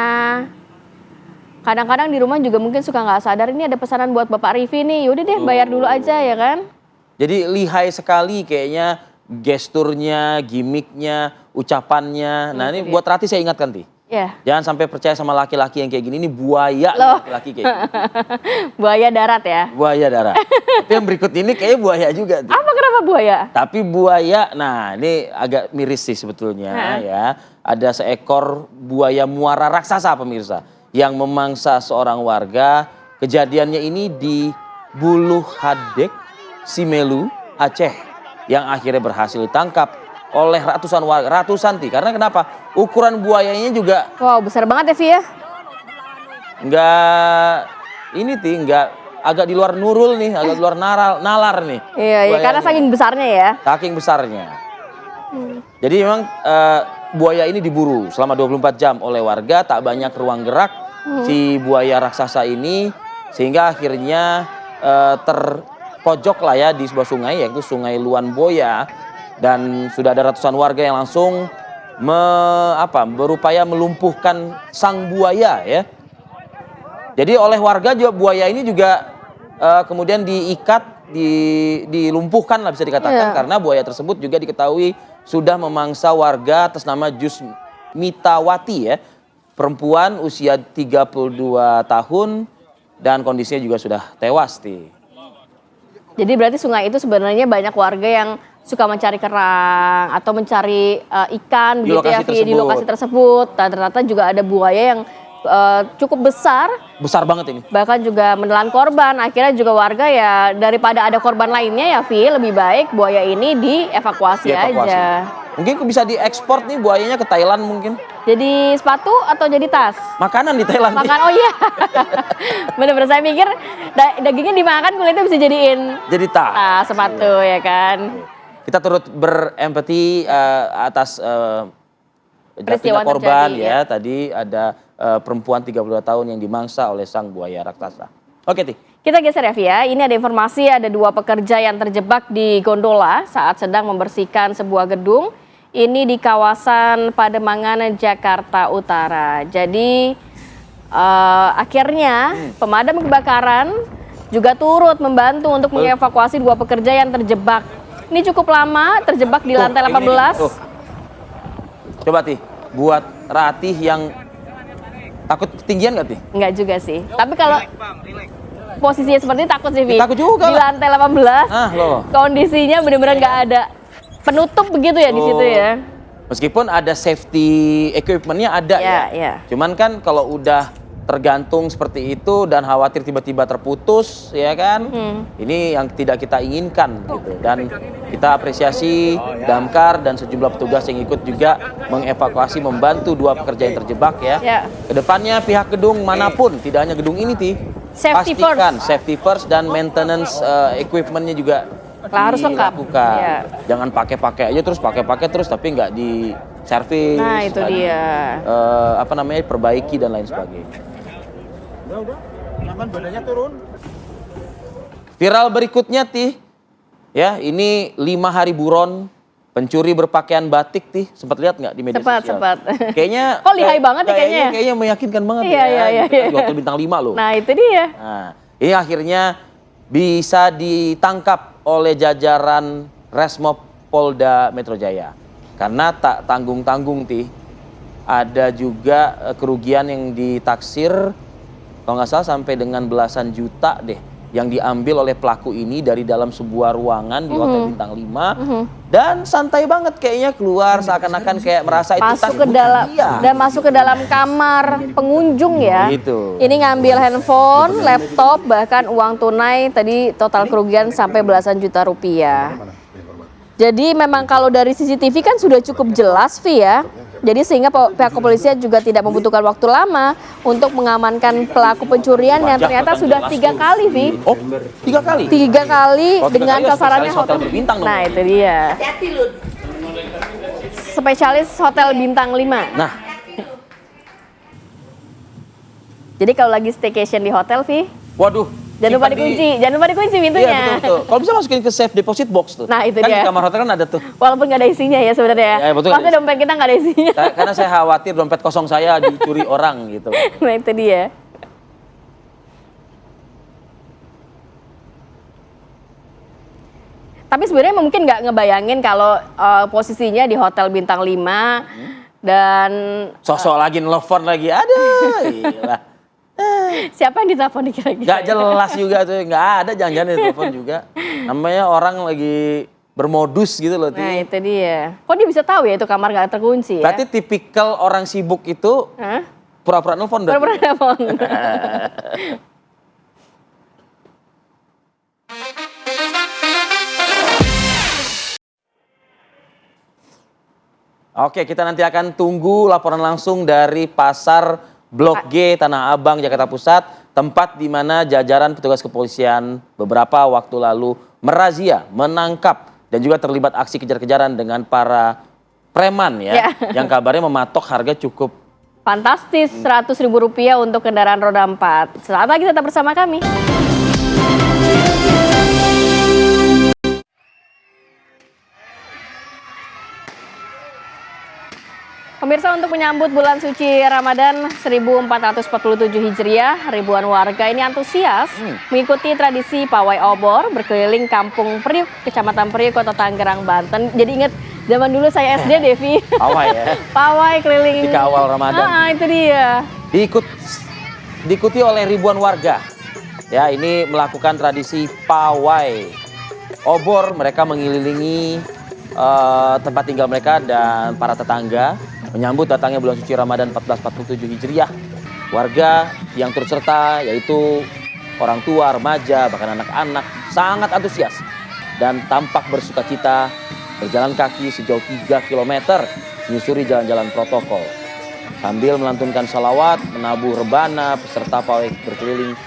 kadang-kadang di rumah juga mungkin suka nggak sadar ini ada pesanan buat Bapak Rivi nih. Yaudah deh bayar dulu aja ya kan. Jadi lihai sekali kayaknya gesturnya, gimmicknya, ucapannya. Nah ini buat Rati saya ingatkan Ti. Jangan sampai percaya sama laki-laki yang kayak gini, ini buaya laki-laki kayak gini. Buaya darat ya? Buaya darat. Tapi yang berikut ini kayaknya buaya juga. Apa kenapa buaya? Tapi buaya, nah ini agak miris sih sebetulnya ya. Ada seekor buaya muara raksasa pemirsa yang memangsa seorang warga. Kejadiannya ini di Buluh Hadek, Simelu, Aceh yang akhirnya berhasil ditangkap oleh ratusan warga, Ti. Karena kenapa? Ukuran buayanya juga besar banget ya, Vi ya. Enggak agak di luar nurul nih, agak di luar nalar nih. Iya, karena saking besarnya ya. Saking besarnya. Jadi memang buaya ini diburu selama 24 jam oleh warga, tak banyak ruang gerak si buaya raksasa ini sehingga akhirnya terpojok lah ya di sebuah sungai yaitu Sungai Luan Boya. Dan sudah ada ratusan warga yang langsung berupaya melumpuhkan sang buaya ya. Jadi oleh warga juga buaya ini juga kemudian diikat, dilumpuhkan lah bisa dikatakan karena buaya tersebut juga diketahui sudah memangsa warga atas nama Jusmitawati ya. Perempuan usia 32 tahun dan kondisinya juga sudah tewas Ti. Jadi berarti sungai itu sebenarnya banyak warga yang suka mencari kerang atau mencari ikan di lokasi tersebut. Dan ternyata juga ada buaya yang cukup besar. Besar banget ini. Bahkan juga menelan korban. Akhirnya juga warga ya daripada ada korban lainnya ya Vi, lebih baik buaya ini dievakuasi aja. Mungkin bisa diekspor nih buayanya ke Thailand mungkin. Jadi sepatu atau jadi tas? Makanan di Thailand. Oh iya. Bener-bener saya pikir dagingnya dimakan, kulitnya bisa jadiin Jadi tas. sepatu ya kan. Kita turut berempati atas jatuhnya Peristiwa korban terjadi, ya. Tadi ada perempuan 32 tahun yang dimangsa oleh sang buaya raksasa. Oke, Ti. Kita geser ya, Via. Ini ada informasi ada 2 pekerja yang terjebak di gondola saat sedang membersihkan sebuah gedung. Ini di kawasan Pademangan, Jakarta Utara. Jadi akhirnya pemadam kebakaran juga turut membantu untuk mengevakuasi 2 pekerja yang terjebak. Ini cukup lama, terjebak di lantai 18. Coba Ti, buat Ratih yang takut ketinggian nggak Ti? Enggak juga sih. Tapi kalau posisinya seperti ini takut sih, Vi. Takut juga di lah. lantai 18. Loh. Kondisinya benar-benar nggak ada penutup begitu ya di situ ya. Meskipun ada safety equipment-nya ada ya. Cuman kan kalau udah tergantung seperti itu dan khawatir tiba-tiba terputus ya kan. Ini yang tidak kita inginkan gitu. Dan kita apresiasi Damkar dan sejumlah petugas yang ikut juga mengevakuasi, membantu 2 pekerja yang terjebak ya. Kedepannya pihak gedung manapun, tidak hanya gedung ini Ti, pastikan safety first dan maintenance equipment-nya juga harus lengkap. Jangan pakai aja terus pakai terus tapi nggak di servis. Nah itu dia. Perbaiki dan lain sebagainya. Jangan badannya turun. Viral berikutnya Ti, ya ini 5 hari buron pencuri berpakaian batik Ti, sempat lihat nggak di media sosial? Sempat. Kayaknya. Kok lihai banget ya kayaknya? Kayaknya meyakinkan banget Iya. Di Hotel Bintang 5 loh. Nah itu dia. Nah, ini akhirnya bisa ditangkap oleh jajaran Resmob Polda Metro Jaya. Karena tak tanggung-tanggung Ti, ada juga kerugian yang ditaksir kalau nggak salah sampai dengan belasan juta deh yang diambil oleh pelaku ini dari dalam sebuah ruangan di Hotel Bintang 5 dan santai banget kayaknya keluar seakan-akan kayak merasa itu masuk ke dalam dan masuk ke dalam kamar pengunjung ya. Gitu. Ini ngambil handphone, laptop, bahkan uang tunai, tadi total kerugian sampai belasan juta rupiah. Jadi memang kalau dari CCTV kan sudah cukup jelas Vi ya. Jadi sehingga pihak kepolisian juga tidak membutuhkan waktu lama untuk mengamankan pelaku pencurian yang ternyata sudah 3 kali Vi. Oh, 3 kali? 3 kali dengan sasarannya hotel berbintang dong. Nah itu dia. Spesialis hotel bintang 5. Nah. Jadi kalau lagi staycation di hotel Vi. Waduh. Jangan lupa dikunci pintunya. Iya betul. Kalau bisa masukin ke safe deposit box tuh. Nah itu kan dia. Di kamar hotel kan ada tuh. Walaupun nggak ada isinya ya sebenarnya. Ya, betul. Pasti dompet kita nggak ada isinya. Karena saya khawatir dompet kosong saya dicuri orang gitu. Nah itu dia. Tapi sebenarnya mungkin nggak ngebayangin kalau posisinya di hotel bintang 5 dan sosok lagi nelfon lagi. Aduh, gila. Siapa yang ditelepon kira-kira? Gak jelas juga tuh, nggak ada jangan-jangan ditelepon juga. Namanya orang lagi bermodus gitu loh. Nah itu dia. Kok dia bisa tahu ya itu kamar nggak terkunci ya? Berarti tipikal orang sibuk itu pura-pura nelfon. Pura-pura nelfon. Oke, kita nanti akan tunggu laporan langsung dari Pasar Blok G Tanah Abang, Jakarta Pusat, tempat di mana jajaran petugas kepolisian beberapa waktu lalu merazia, menangkap, dan juga terlibat aksi kejar-kejaran dengan para preman ya, yang kabarnya mematok harga cukup fantastis, Rp100.000 untuk kendaraan roda 4. Selamat pagi, tetap bersama kami. Pemirsa, untuk menyambut bulan suci Ramadan 1447 Hijriah, ribuan warga ini antusias mengikuti tradisi pawai obor berkeliling Kampung Priuk, Kecamatan Priuk, Kota Tangerang, Banten. Jadi ingat zaman dulu saya SD, Devi. Pawai ya? Pawai keliling. Di awal Ramadan. Itu dia. Diikuti oleh ribuan warga. Ya, ini melakukan tradisi pawai obor. Mereka mengelilingi tempat tinggal mereka dan para tetangga menyambut datangnya bulan suci Ramadan 1447 Hijriah. Warga yang turut serta yaitu orang tua, remaja, bahkan anak-anak sangat antusias dan tampak bersukacita berjalan kaki sejauh 3 km menyusuri jalan-jalan protokol. Sambil melantunkan salawat, menabuh rebana, peserta pawai berkeliling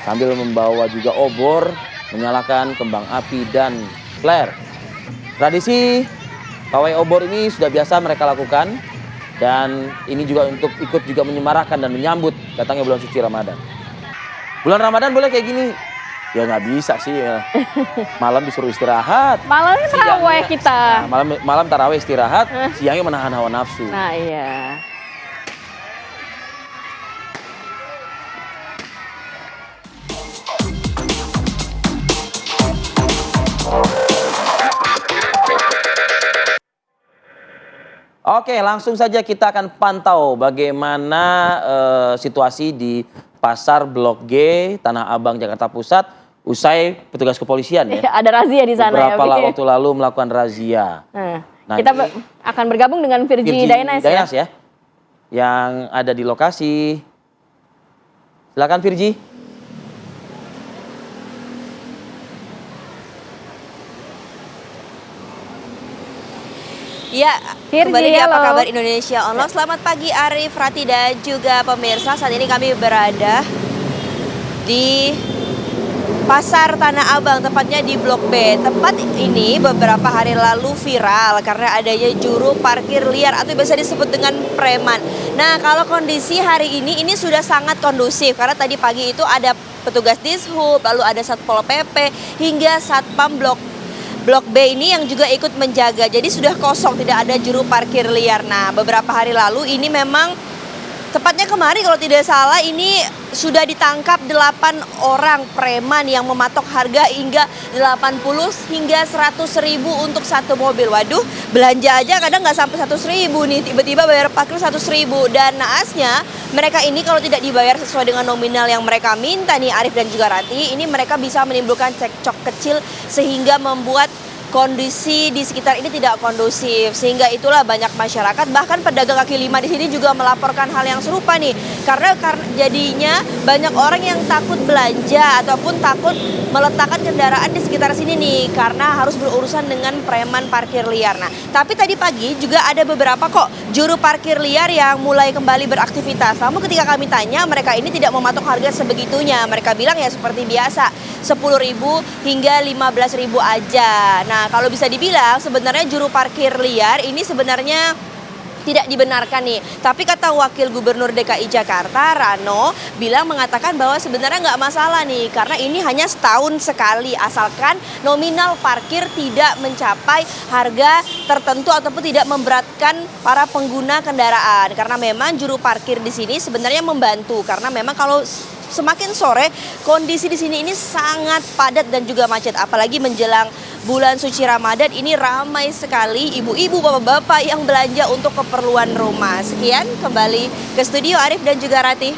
sambil membawa juga obor, menyalakan kembang api dan flare. Tradisi pawai obor ini sudah biasa mereka lakukan dan ini juga untuk ikut juga menyemarakan dan menyambut datangnya bulan suci Ramadan. Bulan Ramadan boleh kayak gini? Ya nggak bisa sih ya. Malam disuruh istirahat. Malamnya taraweh kita. Nah, malam taraweh istirahat, siangnya menahan hawa nafsu. Nah iya. Oke, langsung saja kita akan pantau bagaimana situasi di Pasar Blok G, Tanah Abang, Jakarta Pusat, usai petugas kepolisian ya. Ada razia di sana beberapa ya. waktu lalu melakukan razia. Nah, kita akan bergabung dengan Virgi Dainas ya, yang ada di lokasi. Silakan Virgi. Ya, Virgi, kembali di Apa halo. Kabar Indonesia Online. Selamat pagi Arif, Rati, dan juga pemirsa. Saat ini kami berada di Pasar Tanah Abang, tepatnya di Blok B. Tempat ini beberapa hari lalu viral karena adanya juru parkir liar atau biasa disebut dengan preman. Nah, kalau kondisi hari ini sudah sangat kondusif karena tadi pagi itu ada petugas Dishub, lalu ada Satpol PP hingga Satpam Blok B ini yang juga ikut menjaga. Jadi sudah kosong, tidak ada juru parkir liar. Nah, beberapa hari lalu ini memang tepatnya kemarin kalau tidak salah ini sudah ditangkap 8 orang preman yang mematok harga hingga 80 hingga 100 ribu untuk satu mobil. Waduh, belanja aja kadang nggak sampai 100 ribu nih, tiba-tiba bayar parkir 100 ribu. Dan naasnya mereka ini kalau tidak dibayar sesuai dengan nominal yang mereka minta nih Arif dan juga Rati, ini mereka bisa menimbulkan cekcok kecil sehingga membuat kondisi di sekitar ini tidak kondusif, sehingga itulah banyak masyarakat bahkan pedagang kaki lima di sini juga melaporkan hal yang serupa nih karena jadinya banyak orang yang takut belanja ataupun takut meletakkan kendaraan di sekitar sini nih karena harus berurusan dengan preman parkir liar. Nah, tapi tadi pagi juga ada beberapa kok juru parkir liar yang mulai kembali beraktivitas. Namun ketika kami tanya, mereka ini tidak mematok harga sebegitunya. Mereka bilang ya seperti biasa, 10.000 hingga 15.000 aja. Nah, kalau bisa dibilang sebenarnya juru parkir liar ini sebenarnya tidak dibenarkan nih. Tapi kata Wakil Gubernur DKI Jakarta, Rano, mengatakan bahwa sebenarnya nggak masalah nih. Karena ini hanya setahun sekali, asalkan nominal parkir tidak mencapai harga tertentu ataupun tidak memberatkan para pengguna kendaraan. Karena memang juru parkir di sini sebenarnya membantu. Karena memang kalau semakin sore kondisi di sini ini sangat padat dan juga macet, apalagi menjelang bulan suci Ramadan ini ramai sekali ibu-ibu, bapak-bapak yang belanja untuk keperluan rumah. Sekian, kembali ke studio Arif dan juga Rati.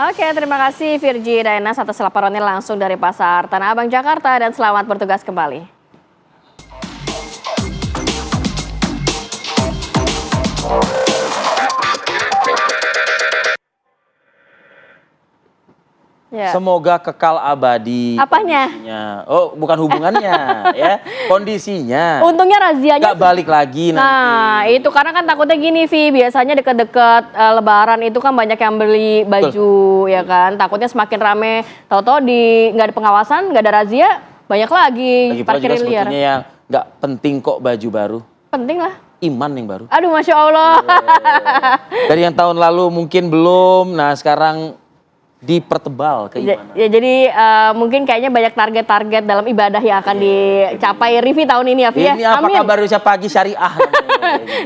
Oke, terima kasih Virgi Dainas atas laporannya langsung dari Pasar Tanah Abang, Jakarta, dan selamat bertugas kembali. Ya. Semoga kekal abadi. Apanya? Kondisinya. Oh, bukan hubungannya ya, kondisinya. Untungnya razianya nggak balik lagi nanti. Nah, itu karena kan takutnya gini, Vi, biasanya deket-deket Lebaran itu kan banyak yang beli baju. Betul. Ya kan. Takutnya semakin rame, tahu-tahu nggak ada pengawasan, nggak ada razia, banyak lagi parkir liar. Sebetulnya yang nggak penting kok baju baru. Penting lah. Iman yang baru. Aduh, Masya Allah. Dari yang tahun lalu mungkin belum, nah sekarang dipertebal keimanan. Ya, jadi mungkin kayaknya banyak target-target dalam ibadah yang akan dicapai Rivi tahun ini ya, Vi. Ini apa kabar Indonesia Pagi Syariah?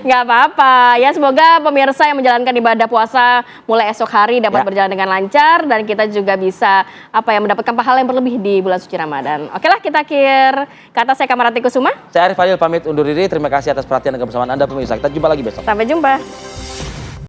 Nggak apa-apa. Ya, semoga pemirsa yang menjalankan ibadah puasa mulai esok hari dapat berjalan dengan lancar dan kita juga bisa mendapatkan pahala yang berlebih di bulan suci Ramadan. Oke lah, kita akhir kata saya Kamarati Kusuma. Saya Arif Fadil pamit undur diri. Terima kasih atas perhatian dan kebersamaan Anda pemirsa. Kita jumpa lagi besok. Sampai jumpa.